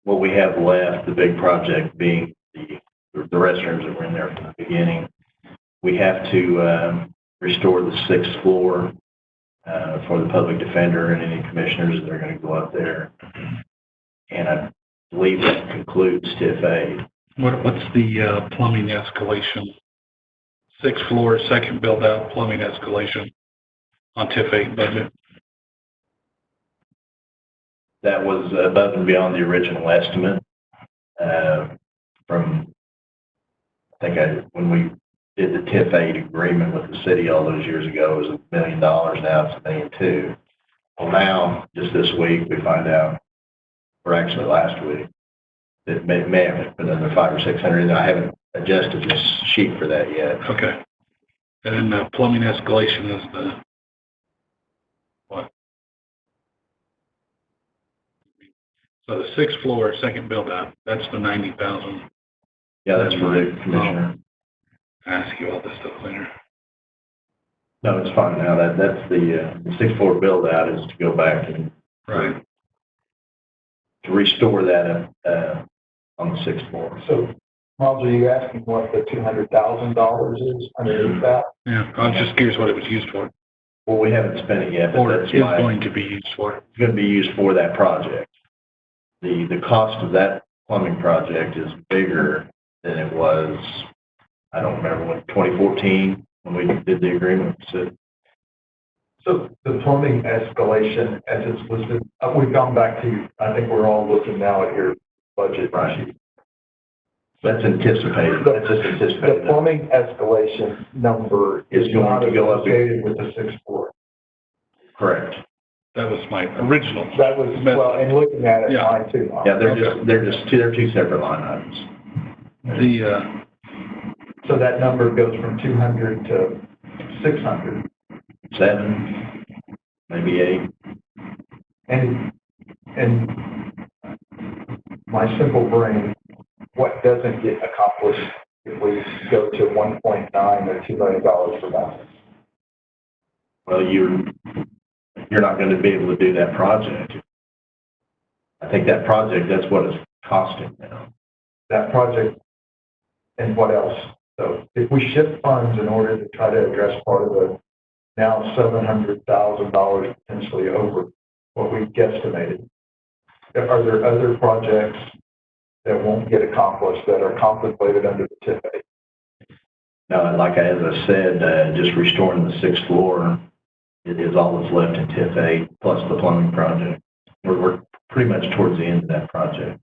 what we have left, the big project being the restrooms that were in there from the beginning. We have to restore the 6th floor for the public defender and any commissioners that are going to go up there. And I believe that concludes TIF 8. What's the plumbing escalation? 6th floor, second build out, plumbing escalation on TIF 8 budget. That was above and beyond the original estimate. When we did the TIF 8 agreement with the city all those years ago, it was $1 million. Now it's $1.2 million. Well, now, just this week, we find out, or actually last week, that may have been another 500 or 600. I haven't adjusted this sheet for that yet. Okay. And then the plumbing escalation is the what? So the 6th floor, second build out, that's the 90,000. Yeah, that's for the commissioner. I ask you all this stuff later. No, it's fine now. That's the 6th floor build out is to go back and Right. to restore that on the 6th floor. So, Miles, are you asking what the $200,000 is underneath that? Yeah, I was just curious what it was used for. Well, we haven't spent it yet, but Or that's is going to be used for. it's going to be used for that project. The cost of that plumbing project is bigger than it was, I don't remember when, 2014, when we did the agreement. So the plumbing escalation, as it's listed, we've gone back to, I think we're all looking now at your budget sheet. That's anticipated. That's just The anticipated. plumbing escalation number is It's going not to go up. associated with the 6th floor. Correct. That was my original. That was, well, and looking at it, Yeah. mine too. Yeah, they're two separate line items. The, So that number goes from 200 to 600. 7, maybe 8. And my simple brain, what doesn't get accomplished if we go to 1.9 or $2 million for that? Well, you're not going to be able to do that project. I think that project, that's what it's costing now. That project and what else? So if we shift funds in order to try to address part of the now $700,000 potentially over what we guesstimated, are there other projects that won't get accomplished that are contemplated under the TIF 8? Now, as I said, just restoring the 6th floor is all that's left in TIF 8, plus the plumbing project. We're pretty much towards the end of that project.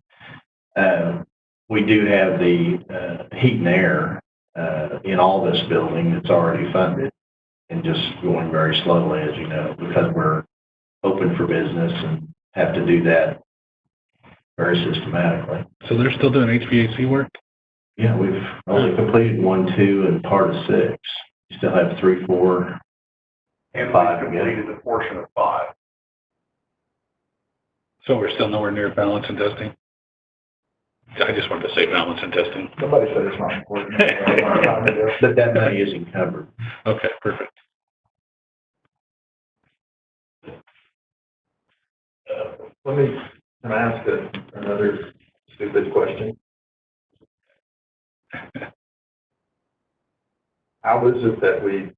We do have the heat and air in all this building that's already funded. and just going very slowly, as you know, because we're open for business and have to do that very systematically. So they're still doing HVAC work? Yeah, we've only completed 1, 2, and part of 6. We still have 3, 4, And 5 we to go. completed the portion of 5. So we're still nowhere near balance and testing? I just wanted to say balance and testing. Somebody said it's not important. But that money isn't covered. Okay, perfect. Can I ask another stupid question? How is it that we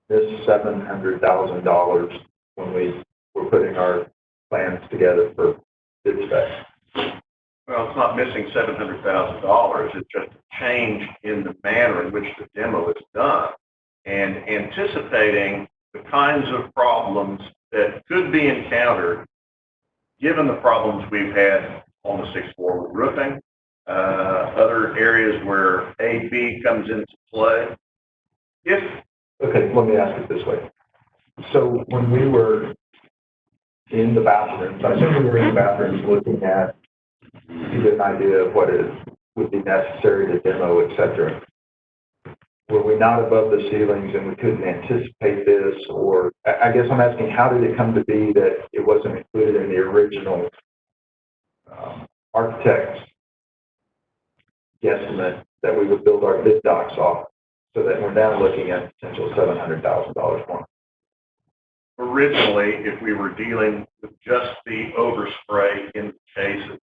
missed $700,000 when we were putting our plans together for bid specs? Well, it's not missing $700,000. It's just a change in the manner in which the demo is done and anticipating the kinds of problems that could be encountered given the problems we've had on the 6th floor with roofing, other areas where AB comes into play. Okay, let me ask it this way. So when we were in the bathrooms, I assume we were in the bathrooms looking at, to get an idea of what it would be necessary to demo, et cetera. Were we not above the ceilings and we couldn't anticipate this? Or I guess I'm asking, how did it come to be that it wasn't included in the original architect's guesstimate that we would build our bid docs off, so that we're now looking at potential $700,000 more? Originally, if we were dealing with just the overspray in the cases,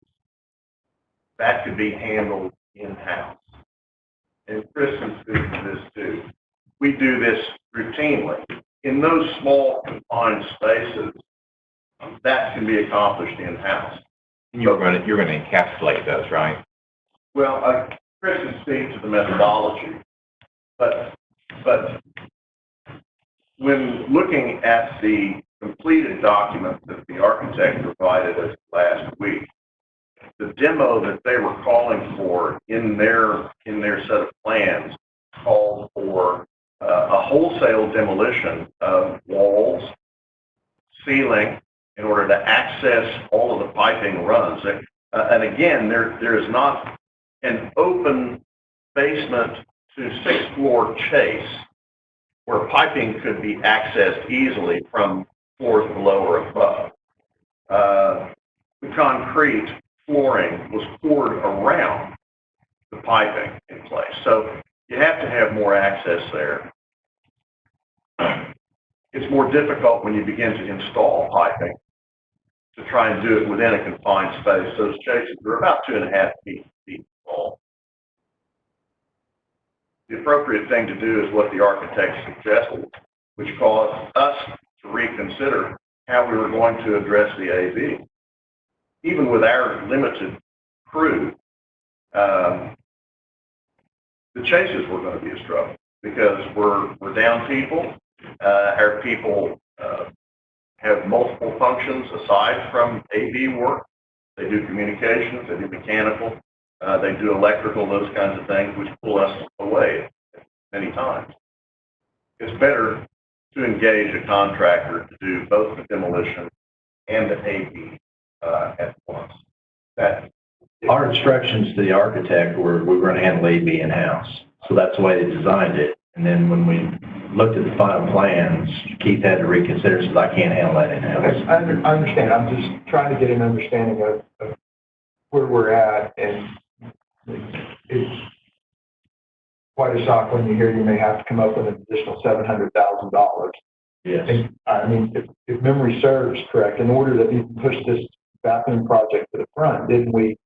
that could be handled in-house. And Chris can speak to this too. We do this routinely. In those small confined spaces, that can be accomplished in-house. You're going to encapsulate those, right? Well, Chris can speak to the methodology, but when looking at the completed document that the architect provided us last week, the demo that they were calling for in their set of plans called for a wholesale demolition of walls, ceiling, in order to access all of the piping runs. And again, there is not an open basement to 6th floor chase where piping could be accessed easily from floors below or above. The concrete flooring was poured around the piping in place. So you have to have more access there. It's more difficult when you begin to install piping to try and do it within a confined space. Those chases are about 2.5 feet tall. The appropriate thing to do is what the architect suggested, which caused us to reconsider how we were going to address the AV. Even with our limited crew, the chases were going to be a struggle because we're down people. Our people have multiple functions aside from AV work. They do communications, they do mechanical, they do electrical, those kinds of things, which pull us away many times. It's better to engage a contractor to do both the demolition and the AV at once. Our instructions to the architect were we were going to handle AV in-house. So that's the way they designed it. And then when we looked at the final plans, Keith had to reconsider, says, I can't handle that in-house. Okay, I understand. I'm just trying to get an understanding of where we're at, and it's quite a shock when you hear you may have to come up with an additional $700,000. Yes. And, I mean, if memory serves correct, in order to even push this bathroom project to the front, didn't we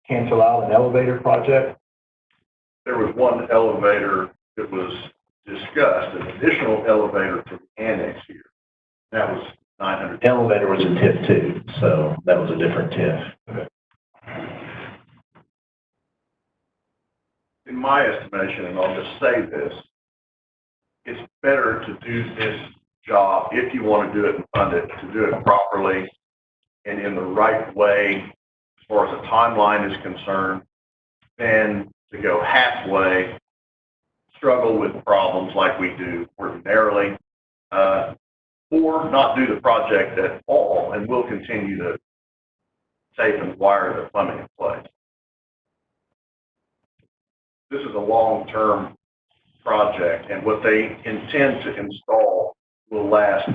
cancel out an elevator project? There was one elevator that was discussed, an additional elevator to the annex here. That was $900. The elevator was in TIF 2, so that was a different TIF. Okay. In my estimation, and I'll just say this, it's better to do this job, if you want to do it and fund it, to do it properly and in the right way as far as the timeline is concerned, than to go halfway, struggle with problems like we do ordinarily, or not do the project at all, and we'll continue to tape and wire the plumbing in place. This is a long-term project, and what they intend to install will last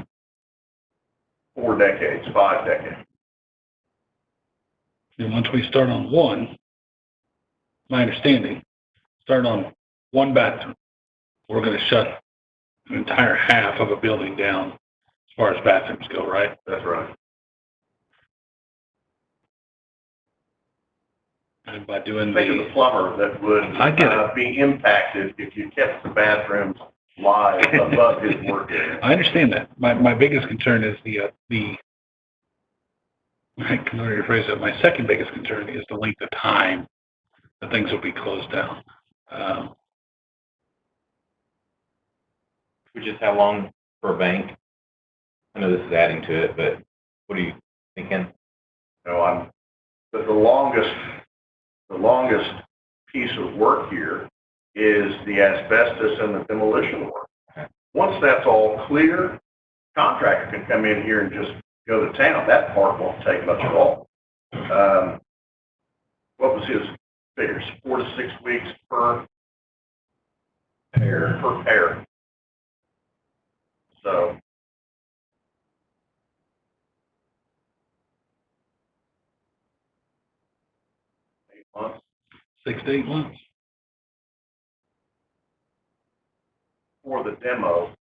4 decades, 5 decades. And once we start on one, my understanding, start on one bathroom, we're going to shut an entire half of a building down as far as bathrooms go, right? That's right. And by doing Think of the plumber that would I get it. Be impacted if you kept the bathrooms live above his work area. I understand that. My biggest concern is I can already rephrase that. My second biggest concern is the length of time that things will be closed down. Which is how long for a bank? I know this is adding to it, but what are you thinking? But the longest piece of work here is the asbestos and the demolition work. Once that's all clear, contractor can come in here and just go to town. That part won't take much at all. What was his figures? 4 to 6 weeks per pair. So. 8 months. 6 to 8 months. For the demo.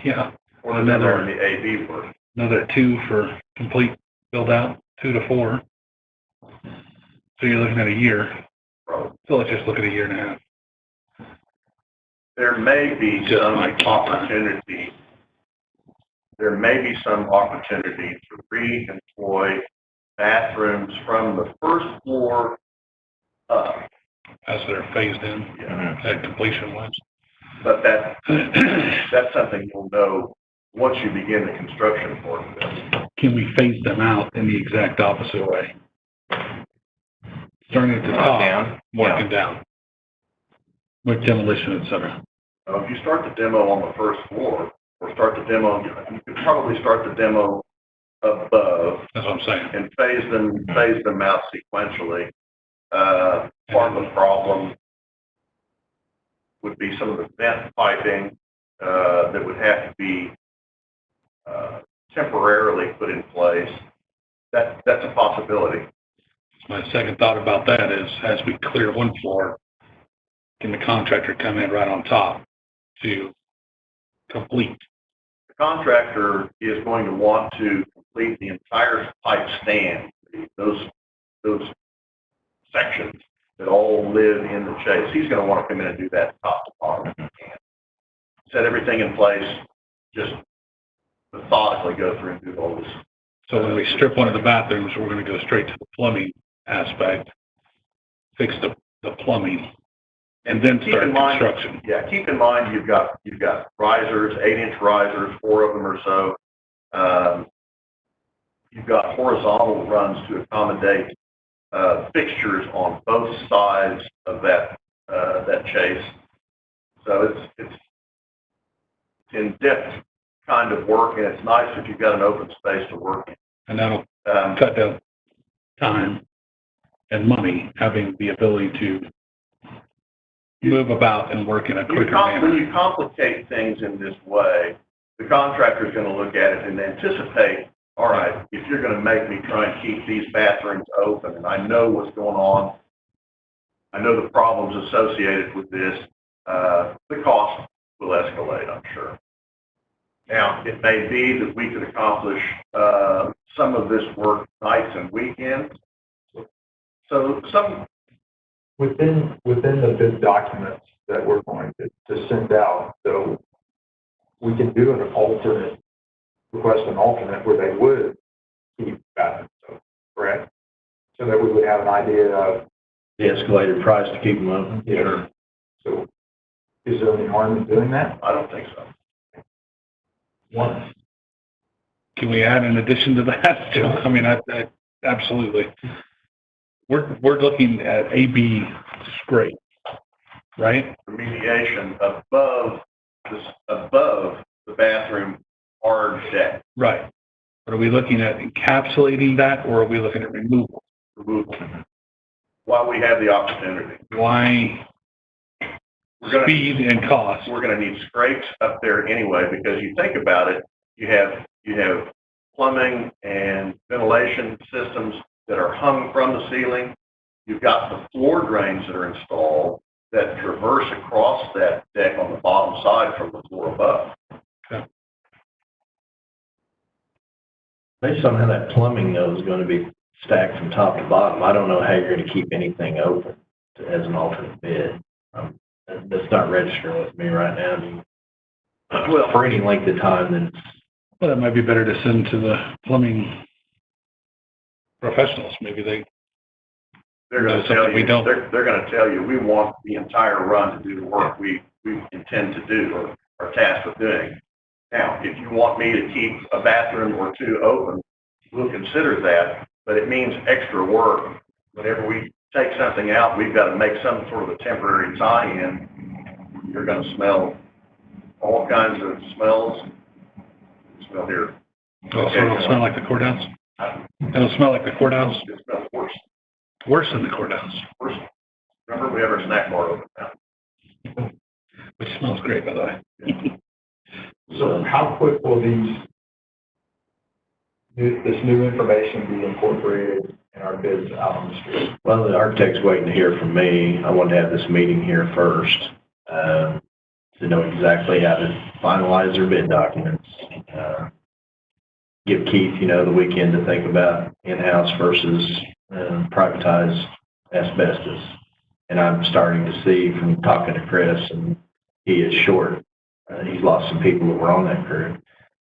Yeah. For the demo and the AV work. Another 2 for complete build out, 2 to 4. So you're looking at a year. Probably. So let's just look at a year and a half. There may be Just some like opportunity. There may be some opportunity to re-employ bathrooms from the first floor up. As they're phased in at completion wise. But that's something you'll know once you begin the construction portion of this. Can we phase them out in the exact opposite way? Starting at the top, Down? working down. With demolition, et cetera. If you start the demo on the first floor, or start the demo, you could probably start the demo above That's what I'm saying. and phase them out sequentially. Part of the problem would be some of the vent piping that would have to be temporarily put in place. That's a possibility. My second thought about that is, as we clear one floor, can the contractor come in right on top to complete? The contractor is going to want to complete the entire pipe stand, those sections that all live in the chase. He's going to want to come in and do that top to bottom if he can. Set everything in place, just methodically go through and do all this. So when we strip one of the bathrooms, we're going to go straight to the plumbing aspect, fix the plumbing, and then start construction. Yeah, keep in mind you've got risers, 8-inch risers, 4 of them or so. You've got horizontal runs to accommodate fixtures on both sides of that chase. So it's in-depth kind of work, and it's nice if you've got an open space to work in. And that'll cut down time and money, having the ability to move about and work in a quicker manner. When you complicate things in this way, the contractor is going to look at it and anticipate, all right, if you're going to make me try and keep these bathrooms open, and I know what's going on, I know the problems associated with this, the cost will escalate, I'm sure. Now, it may be that we could accomplish some of this work nights and weekends. So Within the bid documents that we're going to send out, so we can do request an alternate where they would keep bathrooms open, correct? So that we would have an idea of The escalated price to keep them open? Sure. So is there any harm in doing that? I don't think so. One. Can we add in addition to that too? I mean, I absolutely. We're looking at AB straight. right? remediation above the bathroom hard deck Right. But are we looking at encapsulating that, or are we looking at removal? removal while we have the opportunity. Why speed and cost? We're going to need scrapes up there anyway, because you think about it, you have plumbing and ventilation systems that are hung from the ceiling. You've got the floor drains that are installed that traverse across that deck on the bottom side from the floor above. Okay. Based on how that plumbing though is going to be stacked from top to bottom, I don't know how you're going to keep anything open as an alternate bid. That's not registering with me right now. I mean, well, for any length of time, then Well, that might be better to send to the plumbing professionals. Maybe They're going to something tell we you, don't. they're going to tell you, we want the entire run to do the work we intend to do or are tasked with doing. Now, if you want me to keep a bathroom or two open, we'll consider that, but it means extra work. Whenever we take something out, we've got to make some sort of a temporary tie-in. You're going to smell all kinds of smells. Smell here. Oh, so it'll smell like the courthouse? It'll smell like the courthouse? It smells worse. Worse than the courthouse. Worse. Remember, we have our snack bar open now. Which smells great, by the way. So how quick will this new information be incorporated in our bids out on the street? well, the architect's waiting to hear from me. I wanted to have this meeting here first, to know exactly how to finalize their bid documents. Give Keith, the weekend to think about in-house versus privatized asbestos. And I'm starting to see from talking to Chris, and he is short. He's lost some people that were on that crew.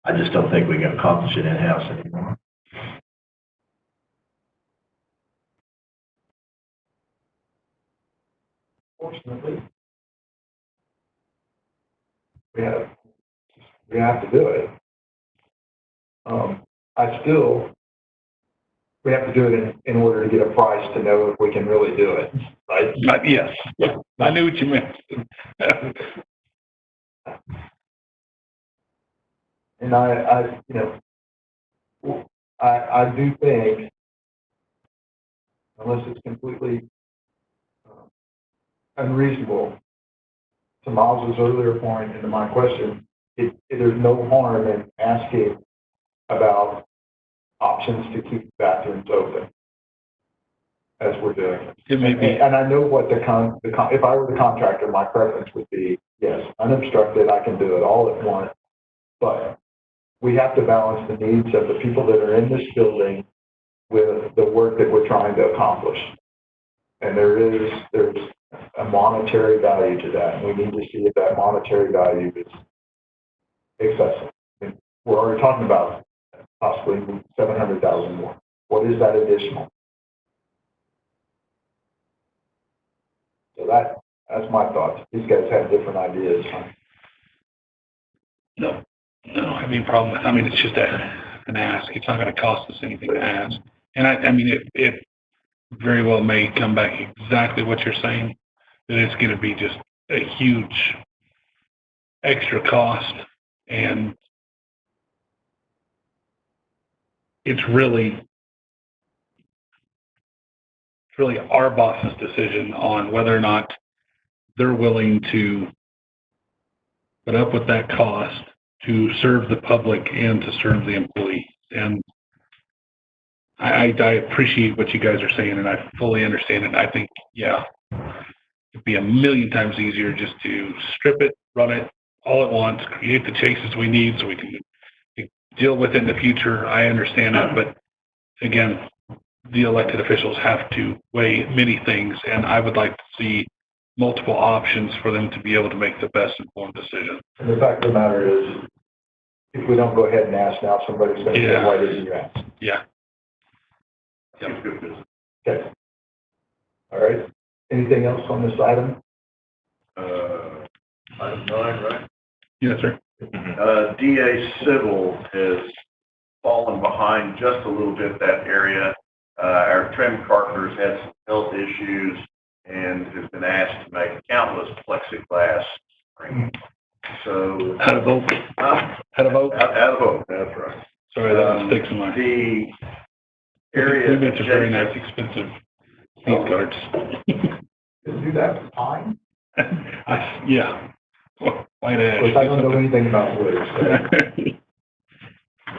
I just don't think we can accomplish it in-house anymore. Fortunately, we have to do it. We have to do it in order to get a price to know if we can really do it, right? Yes. Yeah. I knew what you meant. And I do think, unless it's completely unreasonable, to Miles's earlier point and to my question, there's no harm in asking about options to keep bathrooms open as we're doing it. It may be. And I know what if I were the contractor, my preference would be, yes, unobstructed, I can do it all at once, but we have to balance the needs of the people that are in this building with the work that we're trying to accomplish. And there's a monetary value to that, and we need to see if that monetary value is excessive. I mean, we're already talking about possibly $700,000 more. What is that additional? So that's my thoughts. These guys have different ideas. No, I don't have any problem with. I mean, it's just an ask. It's not going to cost us anything to ask. And I mean, it very well may come back exactly what you're saying. That it's going to be just a huge extra cost, and it's really our boss's decision on whether or not they're willing to put up with that cost to serve the public and to serve the employees. And I appreciate what you guys are saying, and I fully understand it. I think, yeah, it'd be a million times easier just to strip it, run it all at once, create the chases we need so we can deal with it in the future. I understand that, but again, the elected officials have to weigh many things, and I would like to see multiple options for them to be able to make the best informed decision. And the fact of the matter is, if we don't go ahead and ask now, somebody's going to say, why didn't you ask? Yeah. Yep. Okay. All right. Anything else on this item? Item 9, right? Yes, sir. DA Civil has fallen behind just a little bit that area. Our trim carpenters had some health issues. and has been asked to make countless plexiglass screens. So, How to vote? How to vote? out of Oak, that's right. Sorry, that sticks in my. The area. We made some very nice, expensive sneeze guards. Do that with time? Yeah. White Of course, I don't know anything about wood, so.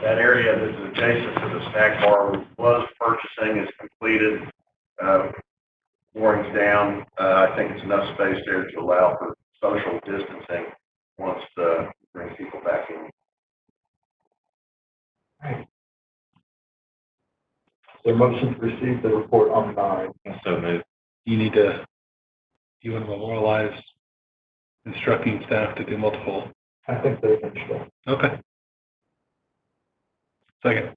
That area that is adjacent to the snack bar was purchasing is completed. Flooring's down. I think it's enough space there to allow for social distancing once bring people back in. Is there a motion to receive the report on 9? So moved. You want to memorialize instructing staff to do multiple. I think they finished that. Okay. Second.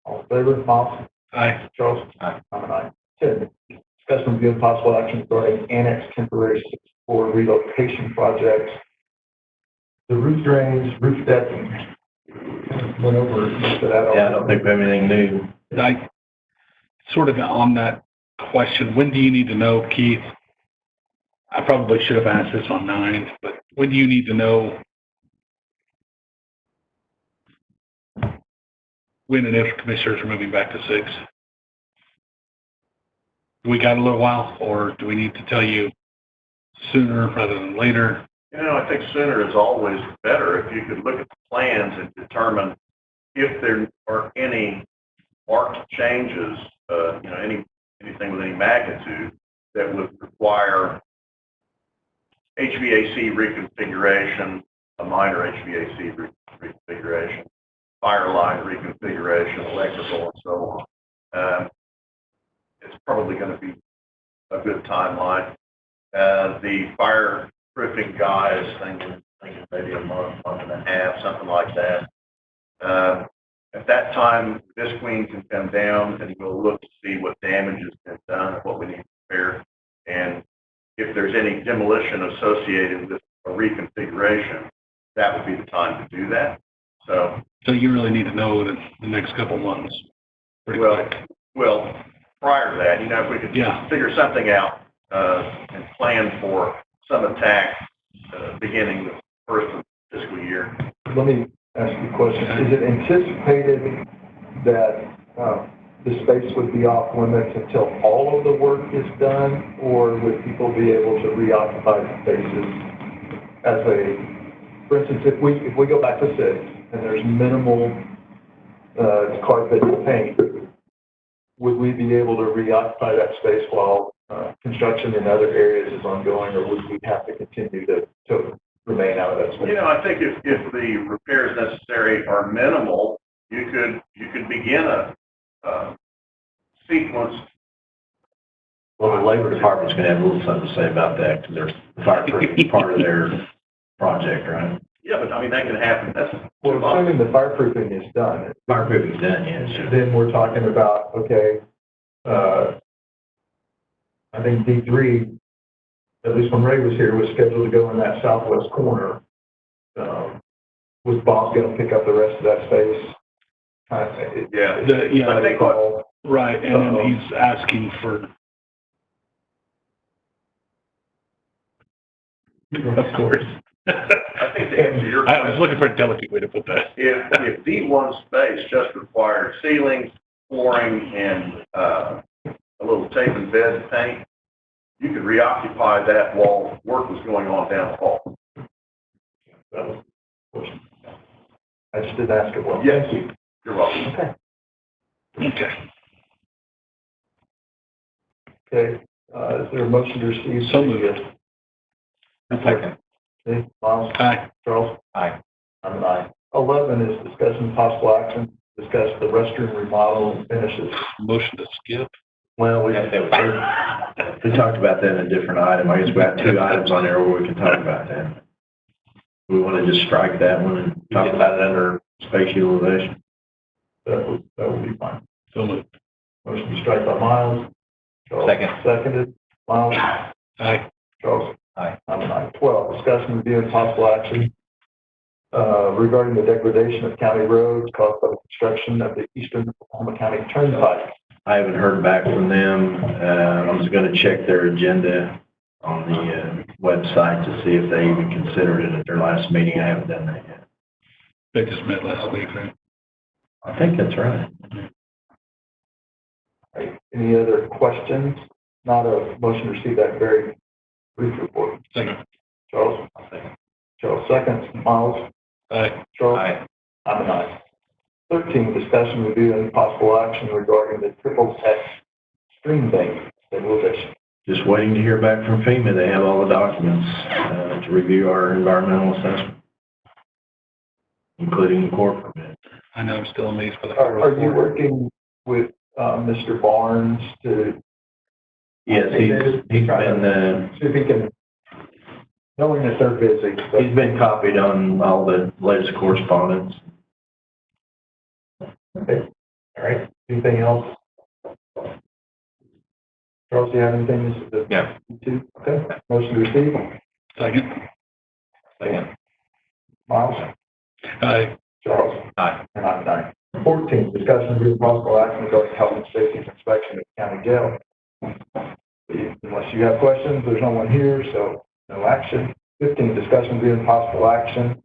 All in favor, Miles? Aye. Charles? Aye. I'm an aye. 10, discussion review and possible action regarding annex temporary for relocation projects. The roof drains, roof decking. Went over most of that. Yeah, I don't think we have anything new. I sort of on that question, when do you need to know, Keith? I probably should have asked this on 9, but when do you need to know when and if commissioners are moving back to 6? Do we got a little while, or do we need to tell you sooner rather than later? I think sooner is always better. If you could look at the plans and determine if there are any marked changes, anything with any magnitude that would require HVAC reconfiguration, a minor HVAC reconfiguration, fire line reconfiguration, electrical, and so on. It's probably going to be a good timeline. The fireproofing guys thinking maybe a month and a half, something like that. At that time, this queen can come down and we'll look to see what damage has been done and what we need to repair. And if there's any demolition associated with a reconfiguration, that would be the time to do that. So you really need to know that the next couple months. Well, prior to that, if we could figure something out and plan for some attack beginning the first of the fiscal year. Let me ask you a question. Is it anticipated that the space would be off limits until all of the work is done, or would people be able to reoccupy the spaces for instance, if we go back to 6 and there's minimal carpet and paint, would we be able to reoccupy that space while construction in other areas is ongoing, or would we have to continue to remain out of that space? I think if the repairs necessary are minimal, you could begin a sequence. Well, the labor department's going to have a little something to say about that, because there's fireproofing part of their project, right? Yeah, but that can happen. That's assuming the fireproofing is done. Fireproofing's done, yeah. Sure. Then we're talking about, I think D3, at least when Ray was here, was scheduled to go in that southwest corner. Was Bob going to pick up the rest of that space? I think right, and then he's asking for. Of course. I think to answer your question, I was looking for a delicate way to put that. If D1 space just required ceilings, flooring, and a little tape and bed paint, you could reoccupy that while work was going on down the hall. That was the question. I just didn't ask it well. Yes. Thank you. You're welcome. Okay. Okay. Is there a motion to receive? So moved. Second. Okay. Miles? Aye. Charles? Aye. I'm an aye. 11 is discussion possible action, discuss the restroom remodel and finishes. Motion to skip. Well, we talked about that in a different item. I guess we have 2 items on there where we can talk about that. We want to just strike that one and talk about it under space utilization. That would be fine. So moved. Motion to strike by Miles. Charles. Second. Seconded. Miles. Aye. Charles. Aye. I'm an aye. 12, discussion, review, and possible action regarding the degradation of county roads caused by the construction of the Eastern Oklahoma County Turnpike. I haven't heard back from them. I was gonna check their agenda on the website to see if they even considered it at their last meeting. I haven't done that yet. They just met last week, right? I think that's right. Right. Any other questions? Not a motion to receive that very brief report. Second. Charles? Charles seconds. Miles? Aye. Charles? Aye. I'm an aye. 13, discussion, review, and possible action regarding the triple X stream bank stabilization. Just waiting to hear back from FEMA. They have all the documents to review our environmental assessment, including the core permit. I know, I'm still amazed by the. Are you working with Mr. Barnes to Yes, he's been, see if he can, knowing that they're busy, but he's been copied on all the latest correspondence. okay. All right. Anything else? Charles, do you have anything? Yeah. You too? Okay. Motion to receive. Second. Second. Miles? Aye. Charles? Aye. And I'm an aye. 14, discussion of possible action regarding health and safety inspection at the county jail. Unless you have questions, there's no one here, so no action. 15, discussion of possible action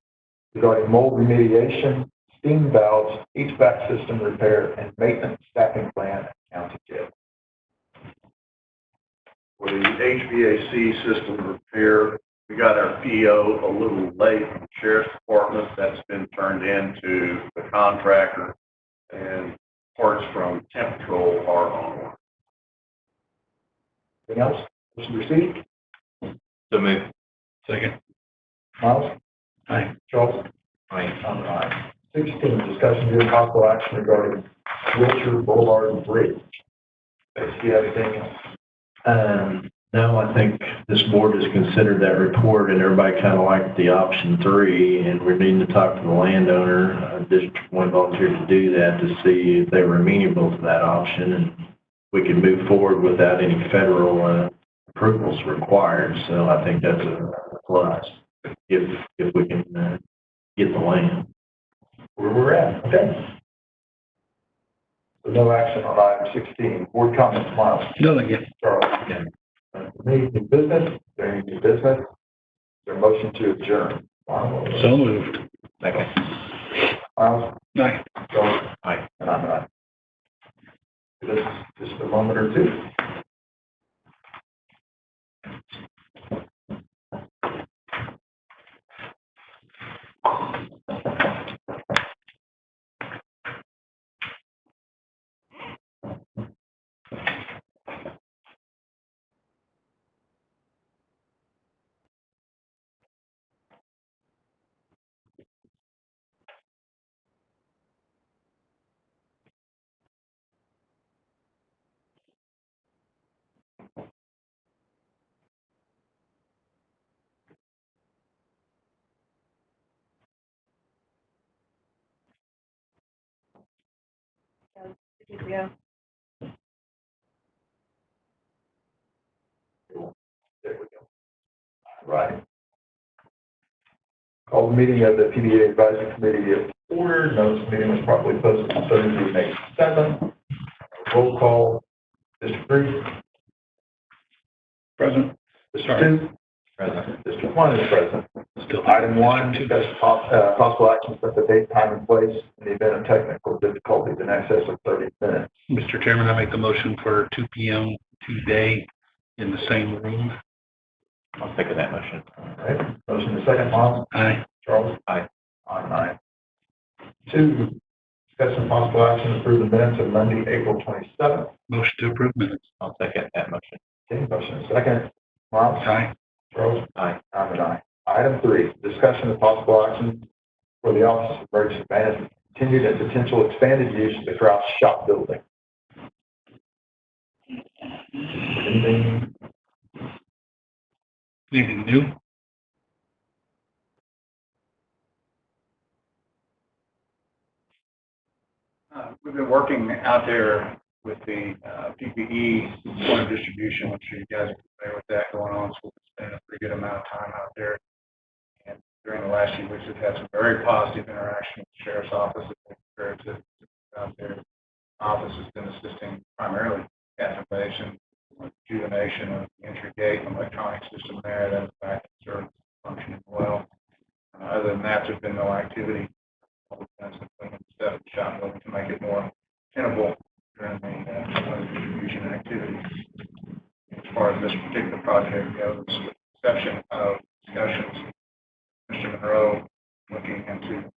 regarding mold remediation, steam valves, HVAC system repair, and maintenance staffing plan at county jail. For the HVAC system repair, we got our PO a little late from the Sheriff's Department. That's been turned in to the contractor, and parts from Temp Control are on order. Anything else? Motion received. So moved. Second. Miles? Aye. Charles? Aye. I'm an aye. 16, discussion of possible action regarding Wilshire Boulevard Bridge. Do you have anything else? No, I think this board has considered that report and everybody kind of liked the option 3, and we're needing to talk to the landowner. District 1 volunteered to do that to see if they were amenable to that option, and we can move forward without any federal approvals required. So I think that's a plus if we can get the land. Where we're at, okay. So no action on item 16. Board comments, Miles? No, thank you. Charles? Any new business? Is there any new business? Is there a motion to adjourn? Miles? So moved. Second. Miles? Aye. Charles? Aye. And I'm an aye. This is just a moment or two. Yeah. There we go. Right. Call the meeting of the PBA Advisory Committee to order. Notice meeting was properly posted on Thursday, May 7th. Roll call. District 3. Present. District Sorry. 2. Present. District 1 is present. Still. Item 1, discuss possible action for the date, time, and place in the event of technical difficulties in excess of 30 minutes. Mr. Chairman, I make the motion for 2 p.m. today in the same room. I'll second that motion. All right. Motion to second, Miles. Aye. Charles? Aye. I'm aye. 2, discussion possible action to approve the minutes of Monday, April 27th. Motion to approve minutes. I'll second that motion. Okay, motion is second. Miles? Aye. Charles? Aye. I'm an aye. Item 3, discussion of possible action for the Office of Emergency Management, continued and potential expanded use of the Kraus Shop Building. Anything? Anything new? We've been working out there with the PBE point of distribution. I'm sure you guys are familiar with that going on. So we've spent a pretty good amount of time out there. And during the last few weeks, we've had some very positive interaction with the Sheriff's Office as they prepare to out there. Office has been assisting primarily cancellation, rejuvenation of the entry gate and electronic system there, that's back in service functioning well. Other than that, there's been no activity. All we've done is cleaning stuff in the shop building to make it more tenable during the distribution activity. As far as this particular project goes, with the exception of discussions, Mr. Monroe looking into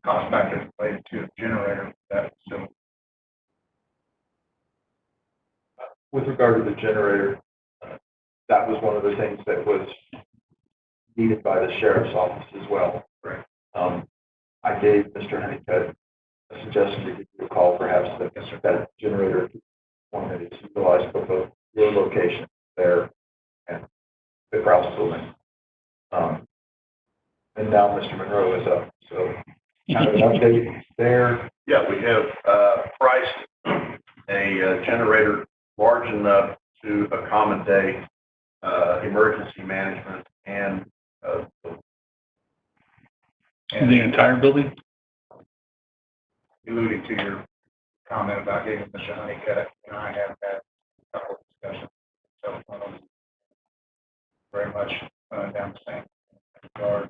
cost factors related to a generator for that facility. With regard to the generator, that was one of the things that was needed by the sheriff's office as well. Right. I gave Mr. Honeycutt a suggestion to give you a call, perhaps that generator one that is utilized for both your location there and the Krause building. And now Mr. Monroe is up, so kind of an update there. Yeah, we have priced a generator large enough to accommodate emergency management and The entire building? Alluding to your comment about giving Mr. Honeycutt, and I have had a couple of discussions, so very much down the same regard.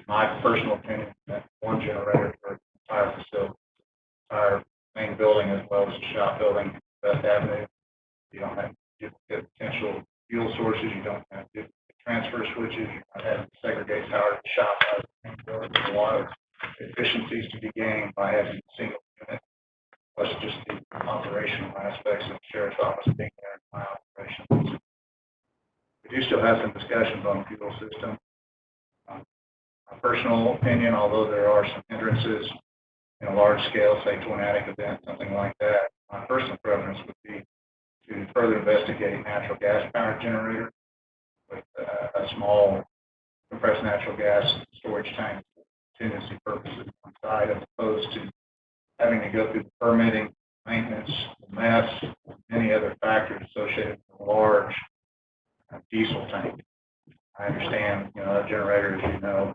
My personal opinion that one generator for the entire facility, entire main building as well as the shop building, Best Avenue. You don't have duplicate potential fuel sources. You don't have duplicate transfer switches. You're not having to segregate power to the shop out of the main building. There's a lot of efficiencies to be gained by having a single unit, plus just the operational aspects of the sheriff's office being there in my operations. We do still have some discussions on the fuel system. My personal opinion, although there are some hindrances in a large scale, say tornadic event, something like that, my personal preference would be to further investigate natural gas powered generator with a small compressed natural gas storage tank for contingency purposes on site, as opposed to having to go through the permitting, maintenance, the mess, any other factors associated with a large diesel tank. I understand, a generator, as you know,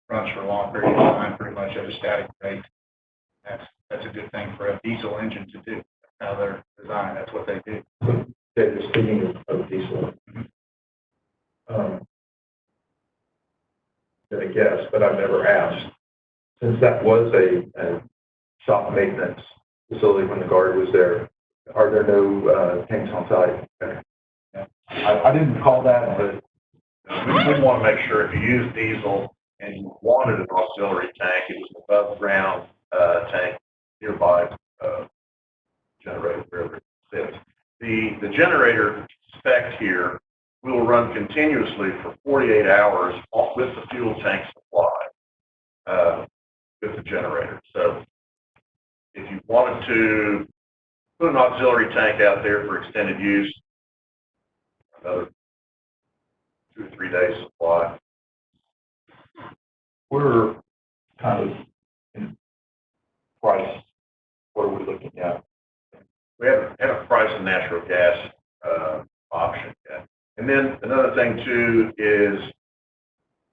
runs for a long period of time, pretty much at a static rate. That's a good thing for a diesel engine to do. That's how they're designed. That's what they do. Speaking of diesel, I guess, but I've never asked. Since that was a shop maintenance facility when the guard was there, are there no tanks on site? Okay. Yeah. I didn't recall that, but we want to make sure if you use diesel and you wanted an auxiliary tank, it was an above ground tank nearby generator wherever it sits. The generator spec here will run continuously for 48 hours with the fuel tank supply with the generator. So if you wanted to put an auxiliary tank out there for extended use, another 2 or 3 days supply. we're kind of in price. What are we looking at? We haven't priced a natural gas option yet. And then another thing too is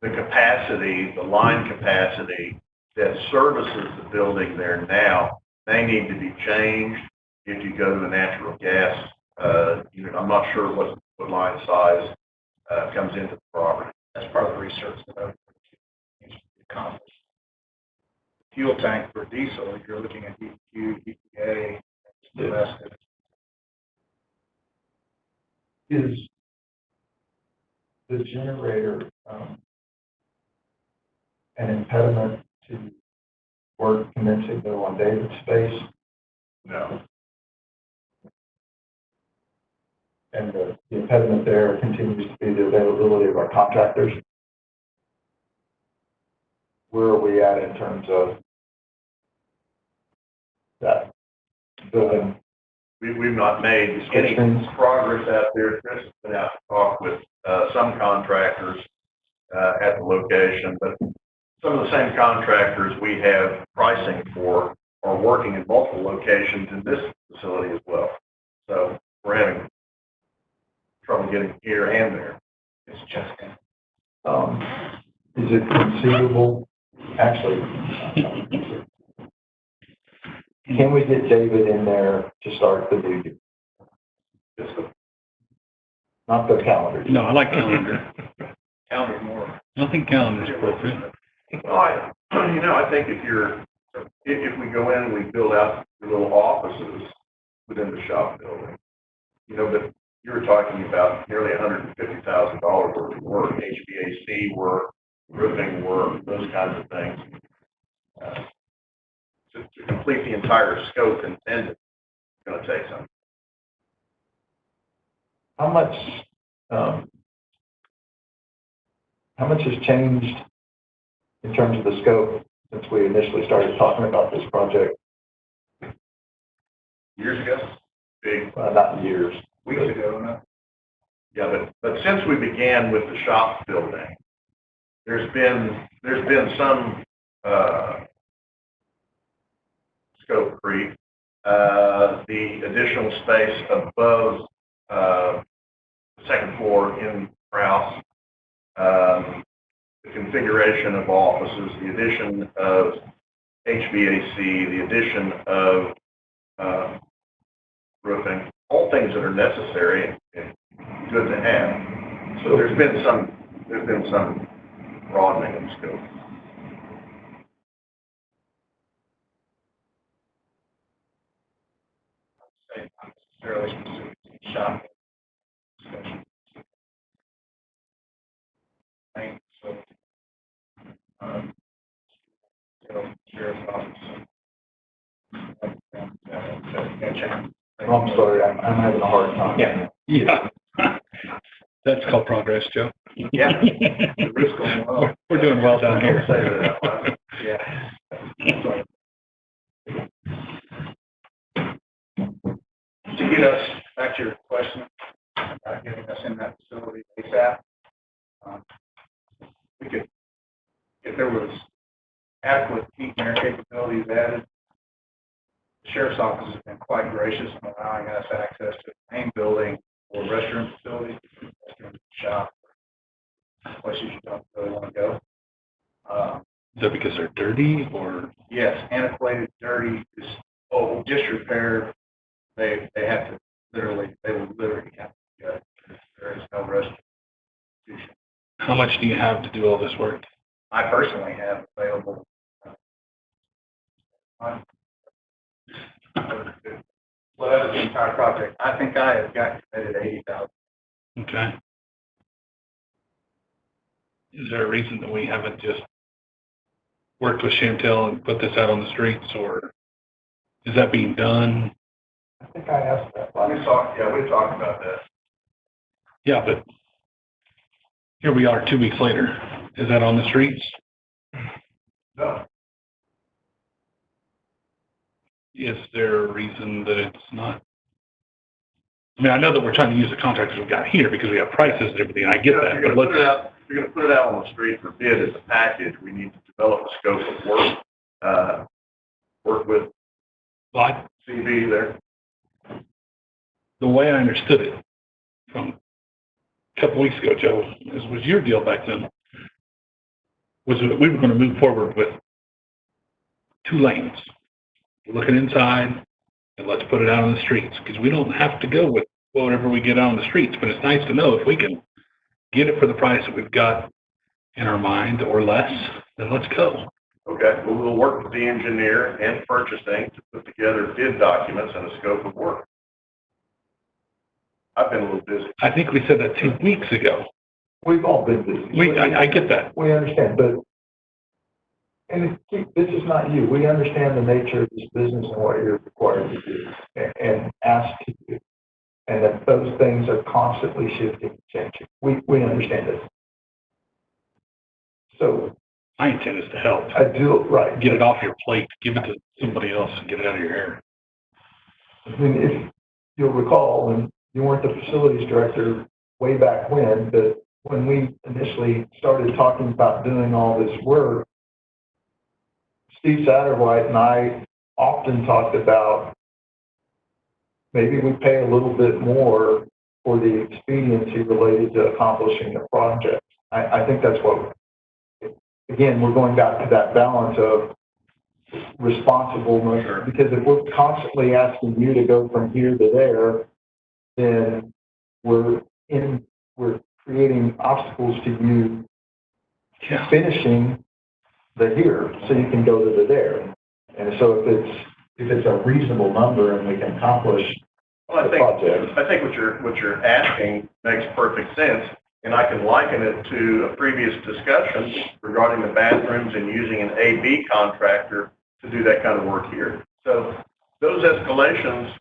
the capacity, the line capacity that services the building there now, they need to be changed if you go to a natural gas unit. I'm not sure what line size comes into the property. That's part of the research that needs to be accomplished. Fuel tank for diesel, you're looking at DQ, EPA, the rest of it. Is the generator an impediment to work commencing though on David's space? No. And the impediment there continues to be the availability of our contractors. Where are we at in terms of that building? We've not made any progress out there. Chris has been out to talk with some contractors at the location, but some of the same contractors we have pricing for are working in multiple locations in this facility as well. So we're having trouble getting here and there. It's just Is it conceivable, actually, Can we get David in there to start the new year? Not the calendar. No, I like calendar. Calendar more. I don't think calendar's appropriate. Well, I think if we go in and we build out the little offices within the shop building, but you were talking about nearly $150,000 worth of work, HVAC work, roofing work, those kinds of things. To complete the entire scope and it's going to take some. How much has changed in terms of the scope since we initially started talking about this project? Years ago? Big. Not years. Weeks ago, no? Yeah, but since we began with the shop building, there's been some scope creep. The additional space above the second floor in Rouse, the configuration of offices, the addition of HVAC, the addition of roofing, all things that are necessary and good to have. So there's been some broadening of scope. Say not necessarily specific to shop discussion. So, sheriff's office. I'm sorry, I'm having a hard time. Yeah. That's called progress, Joe. Yeah. The risk going well. We're doing well down here. Say that. Yeah. To get us back to your question about getting us in that facility ASAP, we could, if there was adequate heat and air capabilities added, the sheriff's office has been quite gracious in allowing us access to the main building or restroom facilities, restroom shop, places you don't really want to go. Is that because they're dirty or? Yes, antiquated, dirty, just old, disrepair. They have to they will literally have to go. There is no restroom. How much do you have to do all this work? I personally have available. Well, that was the entire project. I think I have got committed 80,000. Okay. Is there a reason that we haven't just worked with Chantel and put this out on the streets, or is that being done? I think I asked that. We talked about that. Yeah, but here we are 2 weeks later. Is that on the streets? No. Is there a reason that it's not? I mean, I know that we're trying to use the contractors we've got here because we have prices and everything. I get that. You're going to put it out on the street for bid as a package. We need to develop a scope of work. Work with CB there. The way I understood it from a couple weeks ago, Joe, was your deal back then, was that we were going to move forward with 2 lanes. Looking inside, and let's put it out on the streets, because we don't have to go with whatever we get out on the streets, but it's nice to know if we can get it for the price that we've got in our mind or less, then let's go. Okay, well, we'll work with the engineer and purchasing to put together bid documents and a scope of work. I've been a little busy. I think we said that 2 weeks ago. We've all been busy. I get that. We understand, but this is not you. We understand the nature of this business and what you're required to do and asked to do, and that those things are constantly shifting and changing. We understand this. So my intent is to help. I do it right. Get it off your plate. Give it to somebody else and get it out of your hair. I mean, if you'll recall, and you weren't the facilities director way back when, but when we initially started talking about doing all this work, Steve Satterwhite and I often talked about maybe we pay a little bit more for the expediency related to accomplishing the project. I think that's what, again, we're going back to that balance of responsibleness, because if we're constantly asking you to go from here to there, then we're creating obstacles to you Yeah. finishing the here, so you can go to the there. And so if it's a reasonable number and we can accomplish Well, the project. I think what you're asking makes perfect sense, and I can liken it to a previous discussion regarding the bathrooms and using an AB contractor to do that kind of work here. So those escalations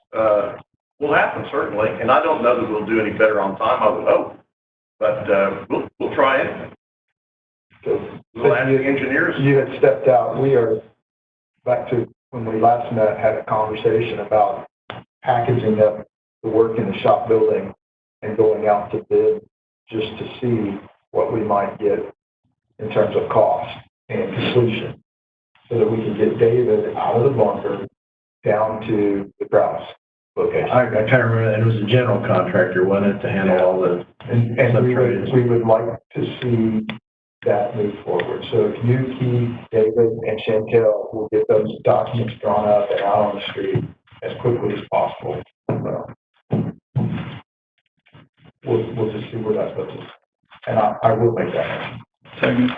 will happen, certainly, and I don't know that we'll do any better on time, I would hope, but we'll try it. We'll ask the engineers. You had stepped out. We are back to when we last met, had a conversation about packaging up the work in the shop building and going out to bid just to see what we might get in terms of cost and completion, so that we can get David out of the bunker down to the Kraus location. I kind of remember that it was a general contractor, wasn't it, to handle all the. And we would like to see that move forward. So if you, Keith, David, and Chantel will get those documents drawn up and out on the street as quickly as possible. We'll just see where that puts us. And I will make that motion. Second.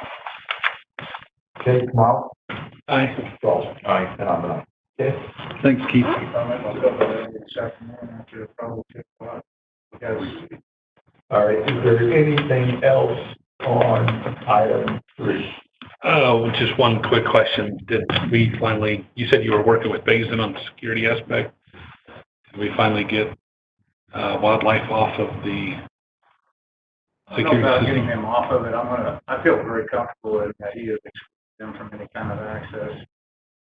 Okay, Miles? Aye. Charles? Aye. And I'm done. Okay? Thanks, Keith. I met myself available this afternoon after probably 2 o'clock. Yes. All right, is there anything else on item 3? Oh, just one quick question. Did we finally, you said you were working with Basin on the security aspect. Did we finally get wildlife off of the I don't know about security getting system? him off of it. I feel very comfortable that he has excluded them from any kind of access.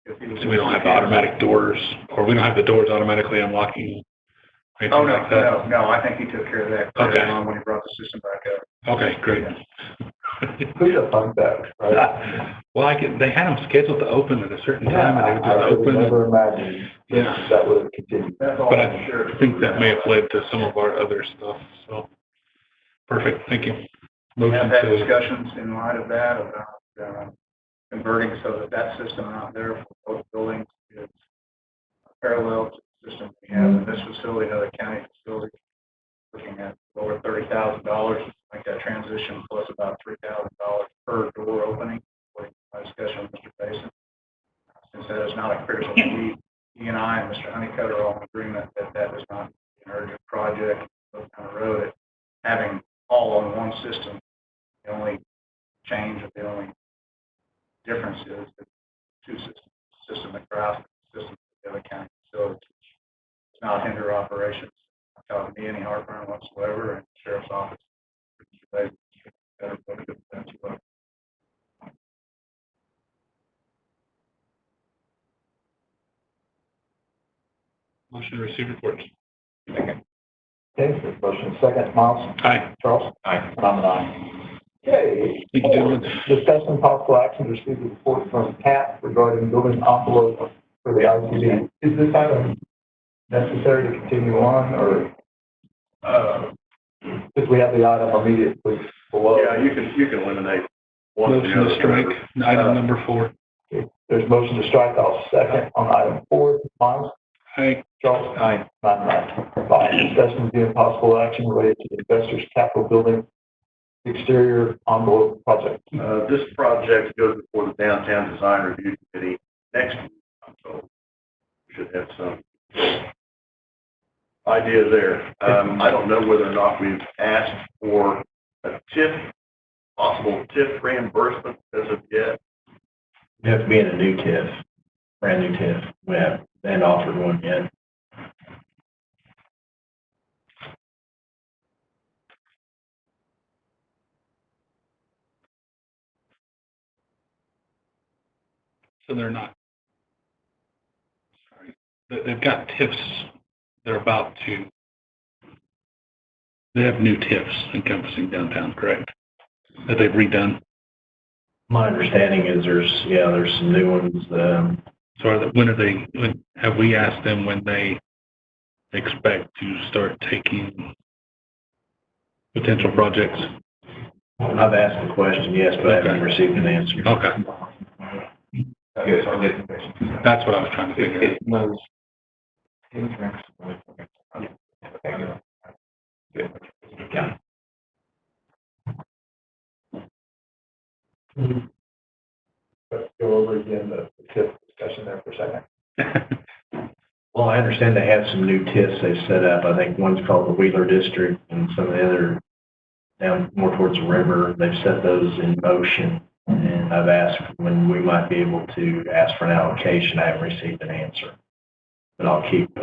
So we don't have the automatic doors, or we don't have the doors automatically unlocking? or anything Oh, no, like that? no, I think he took care of that Okay. early on when he brought the system back up. Okay, great. Who'd have thought that, right? Well, they had them scheduled to open at a certain time, and they would I just would open. never imagine Yeah. that would have continued. That's all But I'm sure. I think that may have led to some of our other stuff, so. Perfect, thank you. We have had Motion to, discussions in light of that about converting so that system out there for both buildings is parallel to the system we have in this facility, another county facility, looking at over $30,000 to make that transition, plus about $3,000 per door opening, according to my discussion with Mr. Basin. Since that is not a critical need, he and I and Mr. Honeycutt are all in agreement that that is not an urgent project down the road. Having all on one system, the only change or the only difference is the two systems, the system at Kraus and the system at the other county facilities, which does not hinder operations, not causing me any heartburn whatsoever, and the sheriff's office, everybody gets that as well. motion to receive reports. Okay, there's motion second. Miles? Aye. Charles? Aye. And I'm an aye. Okay. Thank you, gentlemen. Discussion possible action to receive the report from CAP regarding building envelope for the ICD. Is this item necessary to continue on, or, because we have the item immediately below? Yeah, you can eliminate one. of the Motion to other. strike, item number 4. Okay, there's motion to strike. I'll second on item 4. Miles? Aye. Charles? Aye. I'm an aye. 5, discussion review and possible action related to the investors' capital building exterior envelope project. This project goes before the Downtown Design Review Committee next week, I'm told. We should have some idea there. I don't know whether or not we've asked for a possible TIF reimbursement as of yet. You have to be in a new TIF, brand new TIF. We haven't offered one yet. So they're not. Sorry. They've got TIFs. They're about to. They have new TIFs encompassing downtown, correct? That they've redone. My understanding is there's some new ones. So when have we asked them when they expect to start taking potential projects? I've asked the question, yes, but I haven't received an answer. Okay. Good. That's what I was trying to figure out. It was. Yeah. Let's go over again the TIF discussion there for a second. Well, I understand they have some new TIFs they've set up. I think one's called the Wheeler District and some of the other down more towards the river. They've set those in motion. And I've asked when we might be able to ask for an allocation. I haven't received an answer, but I'll keep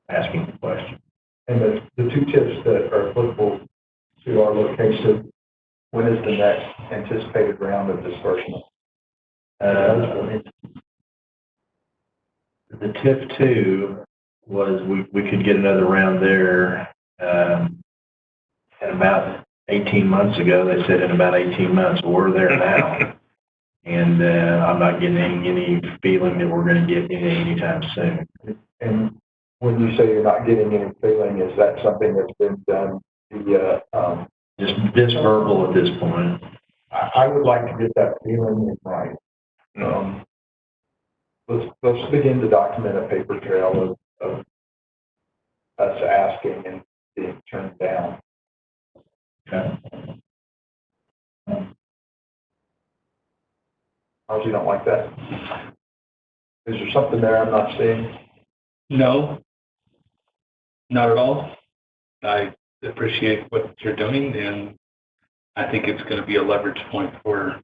asking the question. And the two TIFs that are applicable to our location, when is the next anticipated round of disbursement? The TIF 2 was, we could get another round there, at about 18 months ago. They said in about 18 months. Well, we're there now. And, I'm not getting any feeling that we're going to get anything anytime soon. And when you say you're not getting any feeling, is that something that's been done via, Just verbal at this point. I would like to get that feeling in writing. Let's begin to document a paper trail of us asking and being turned down. Okay. Or you don't like that? Is there something there I'm not seeing? No, not at all. I appreciate what you're doing, and I think it's going to be a leverage point for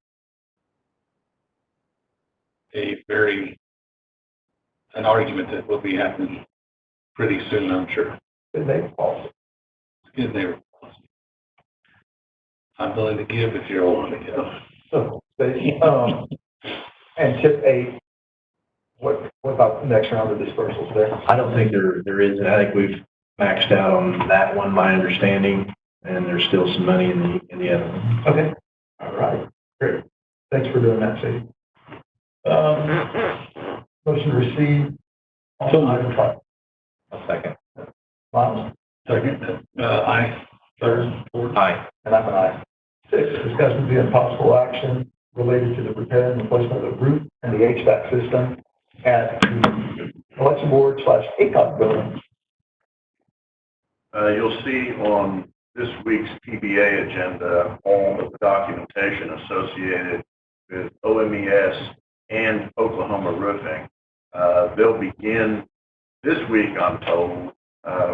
an argument that will be happening pretty soon, I'm sure. Good neighbor policy. Good neighbor policy. I'm willing to give if you're willing to give. So, and TIP 8, what about the next round of dispersals there? I don't think there is. I think we've maxed out on that one, my understanding, and there's still some money in the other one. Okay. All right. Great. Thanks for doing that, Steve. Motion to receive on item 5. A second. Miles? Second, aye. Third, fourth? Aye. And I'm an aye. 6, discussion via possible action related to the repair and replacement of the roof and the HVAC system at the election board / ACOG building. You'll see on this week's PBA agenda all of the documentation associated with OMES and Oklahoma Roofing. They'll begin this week, I'm told,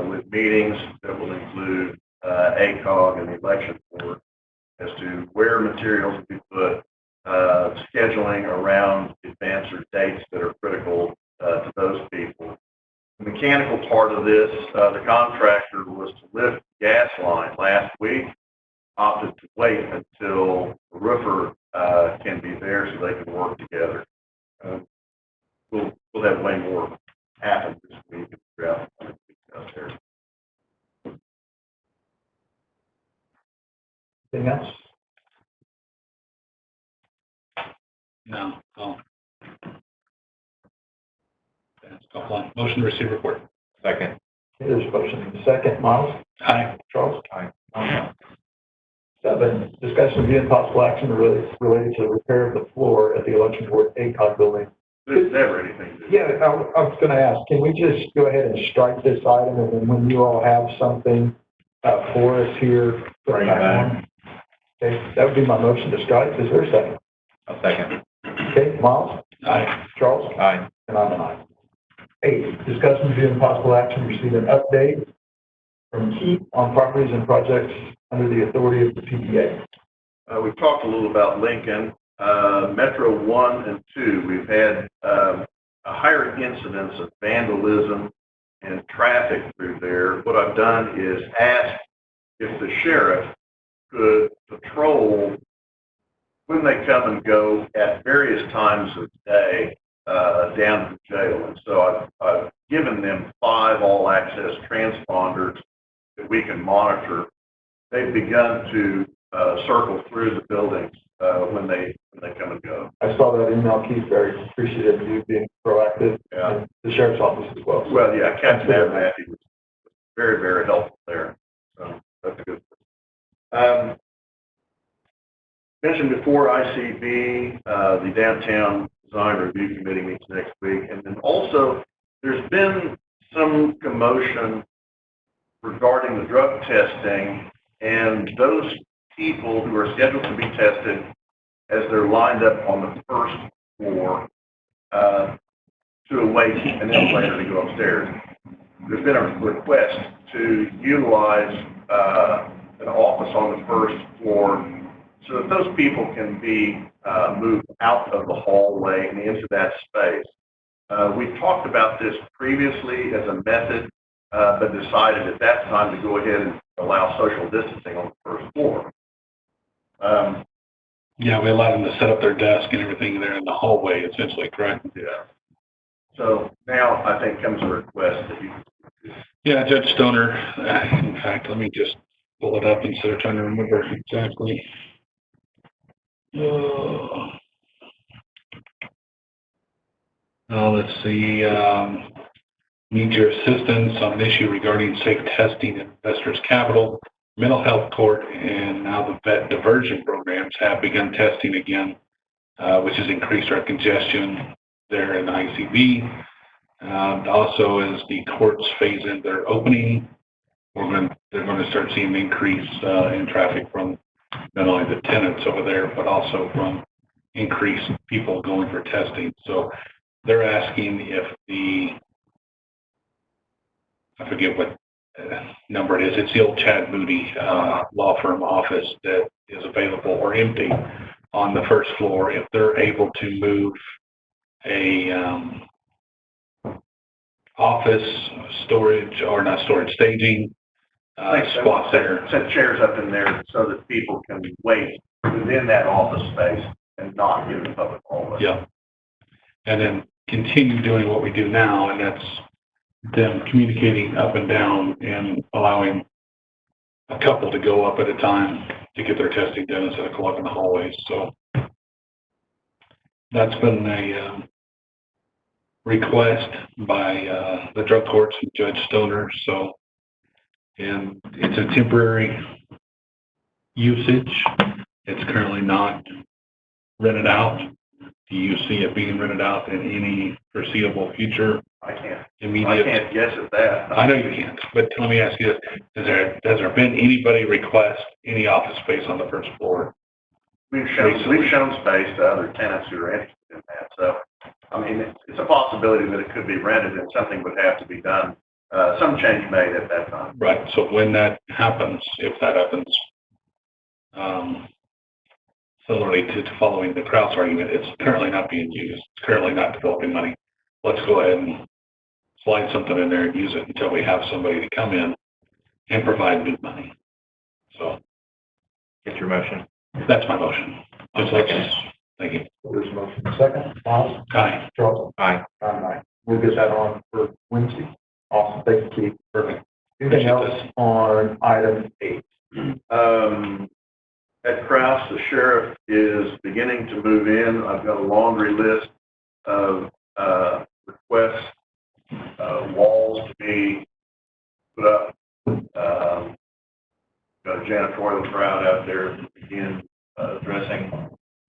with meetings that will include ACOG and the election board as to where materials will be put, scheduling around events or dates that are critical to those people. The mechanical part of this, the contractor was to lift the gas line last week, opted to wait until the roofer can be there so they can work together. We'll have way more happen this week and throughout the week out there. Anything else? No. Oh. That's top line. Motion to receive report. Second. There's a motion in a second. Miles? Aye. Charles? Aye. 7, discussion via possible action related to the repair of the floor at the election board ACOG building. There's never anything to do. Yeah, I was going to ask, can we just go ahead and strike this item, and then when you all have something for us here, put it back on? Okay, that would be my motion to strike. Is there a second? A second. Okay, Miles? Aye. Charles? Aye. And I'm an aye. 8, discussion via possible action, receive an update from Keith on properties and projects under the authority of the PBA. We've talked a little about Lincoln. Metro 1 and 2, we've had a higher incidence of vandalism and traffic through there. What I've done is asked if the sheriff could patrol when they come and go at various times of day down to jail. And so I've given them 5 all-access transponders that we can monitor. They've begun to circle through the buildings when they come and go. I saw that email, Keith, very appreciative of you being proactive. Yeah. And the sheriff's office as well. Well, yeah, Captain Abernathy was very, very helpful there. So that's a good thing. Mentioned before ICB, the downtown Design Review Committee meets next week. And then also, there's been some commotion regarding the drug testing and those people who are scheduled to be tested as they're lined up on the first floor to await an elevator to go upstairs. There's been a request to utilize an office on the first floor so that those people can be moved out of the hallway and into that space. We've talked about this previously as a method, but decided at that time to go ahead and allow social distancing on the first floor. Yeah, we allowed them to set up their desk and everything there in the hallway, essentially, correct? Yeah. So now I think comes a request that you. Yeah, Judge Stoner, in fact, let me just pull it up instead of trying to remember exactly. Let's see, need your assistance on an issue regarding safe testing in investors' capital, mental health court, and now the vet diversion programs have begun testing again, which has increased our congestion there in ICB. Also, as the courts phase in their opening, they're going to start seeing an increase in traffic from not only the tenants over there, but also from increased people going for testing. So they're asking if I forget what number it is. It's the old Chad Moody law firm office that is available or empty on the first floor. If they're able to move a office storage or not storage staging spot there. Set chairs up in there so that people can wait within that office space and not get in the public hallway. Yeah. And then continue doing what we do now, and that's them communicating up and down and allowing a couple to go up at a time to get their testing done instead of collecting the hallways. So that's been a request by the drug courts and Judge Stoner. So, and it's a temporary usage. It's currently not rented out. Do you see it being rented out in any foreseeable future? I can't. Immediate? I can't guess at that. I know you can't, but let me ask you this. Has there been anybody request any office space on the first floor? We've shown space to other tenants who are interested in that. So, I mean, it's a possibility that it could be rented and something would have to be done. Some change made at that time. Right. So when that happens, if that happens, similarly to following the Krause argument, it's currently not being used. It's currently not developing money. Let's go ahead and slide something in there and use it until we have somebody to come in and provide new money. So Get your motion. that's my motion. Just like this. Thank you. There's a motion. Second, Miles? Aye. Charles? Aye. Aye. We'll get that on for Wednesday. Awesome. Thank you, Keith. Perfect. Anything else on item 8? At Krause, the sheriff is beginning to move in. I've got a laundry list of requests, walls to be put up. Got a janitorial crowd out there to begin dressing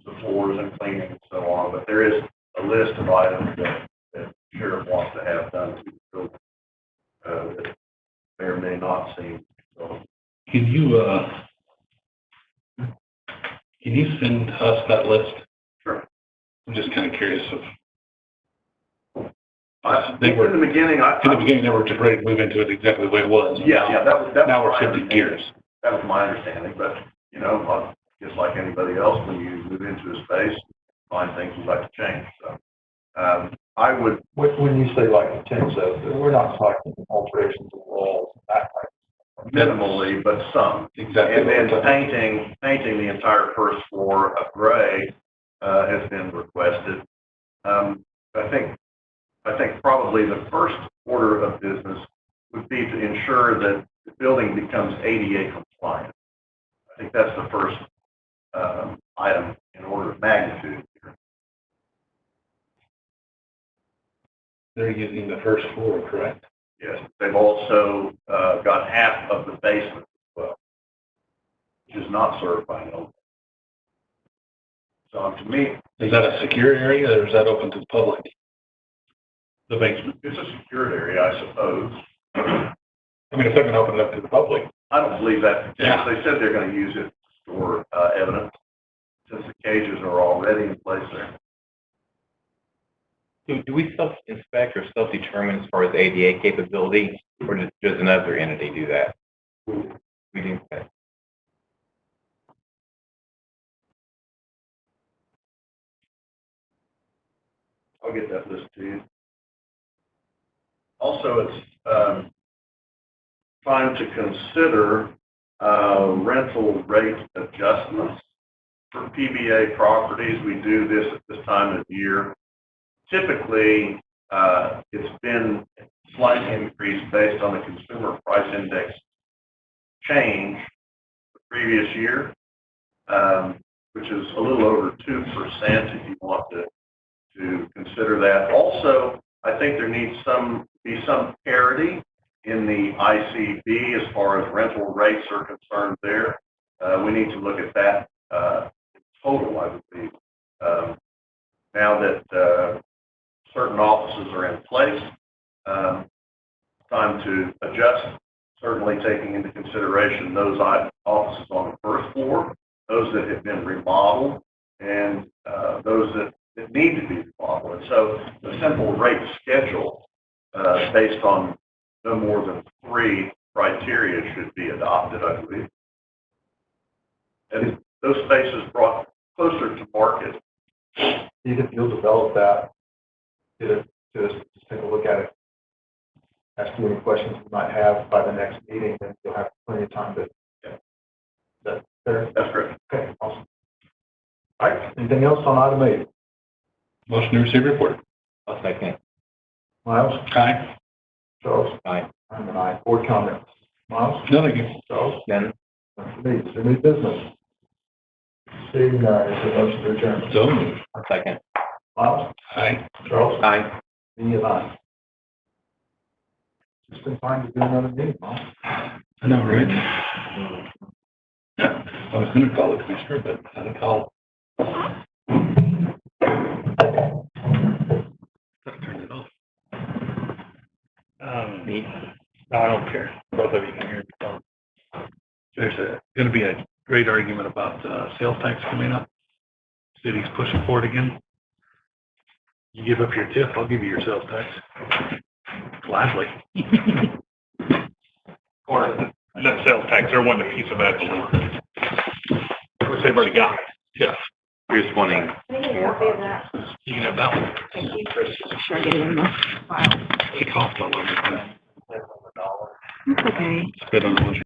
the floors and cleaning and so on. But there is a list of items that the sheriff wants to have done to the building that may or may not seem. So, Can you send us that list? sure. I'm just kind of curious of. In the beginning, they were just ready to move into it exactly the way it was. Yeah, that was Now we're my shifting gears. That was my understanding, but, you know, just like anybody else, when you move into a space, find things you'd like to change, so. I would. When you say like Tim says, we're not talking alterations of walls, that type. Minimally, but some. Exactly. And then painting the entire first floor of gray has been requested. I think probably the first order of business would be to ensure that the building becomes ADA compliant. I think that's the first item in order of magnitude here. They're using the first floor, correct? Yes, they've also got half of the basement as well, which is not served by an elevator. So to me, Is that a secure area or is that open to the public? The basement. It's a secured area, I suppose. I mean, if they're gonna open it up to the public. I don't believe that. Yeah. They said they're gonna use it for, evidence, since the cages are already in place there. Do we self-inspect or self-determine as far as ADA capability, or does another entity do that? We do that. I'll get that list to you. Also, it's, time to consider, rental rate adjustments for PBA properties. We do this at this time of year. Typically, it's been slight increase based on the consumer price index change the previous year, which is a little over 2% if you want to consider that. Also, I think there needs be some parity in the ICB as far as rental rates are concerned there. We need to look at that in total, I believe. Now that certain offices are in place, time to adjust, certainly taking into consideration those offices on the first floor, those that have been remodeled, and those that need to be remodeled. And so the simple rate schedule based on no more than 3 criteria should be adopted, I believe. And those spaces brought closer to market. If you'll develop that, get it to us, just take a look at it. Ask you any questions you might have by the next meeting, and you'll have plenty of time to, Yeah. Is that fair? That's correct. Okay, awesome. All right, anything else on item 8? Motion to receive report. I'll second. Miles? Aye. Charles? Aye. I'm an aye. Board comments? Miles? No, thank you. Charles? None. None for me. Is there new business? Seeing none, is there a motion to adjourn? So moved. I'll second. Miles? Aye. Charles? Aye. Me and I. It's been fine to do another meeting, Miles. I know, right? Yeah, I was gonna call the commissioner, but I didn't call. Turn it off. Me? No, I don't care. Both of you can hear me. There's gonna be a great argument about sales tax coming up. City's pushing for it again. You give up your tip, I'll give you your sales tax. Gladly. Or that sales tax, they're wanting a piece of that. Of course, they've already got it. Yes. You're just wanting More of that. You can have that one. Thank you. Sure, get it in the file. He coughed all over the place. It's okay. Spit on the one.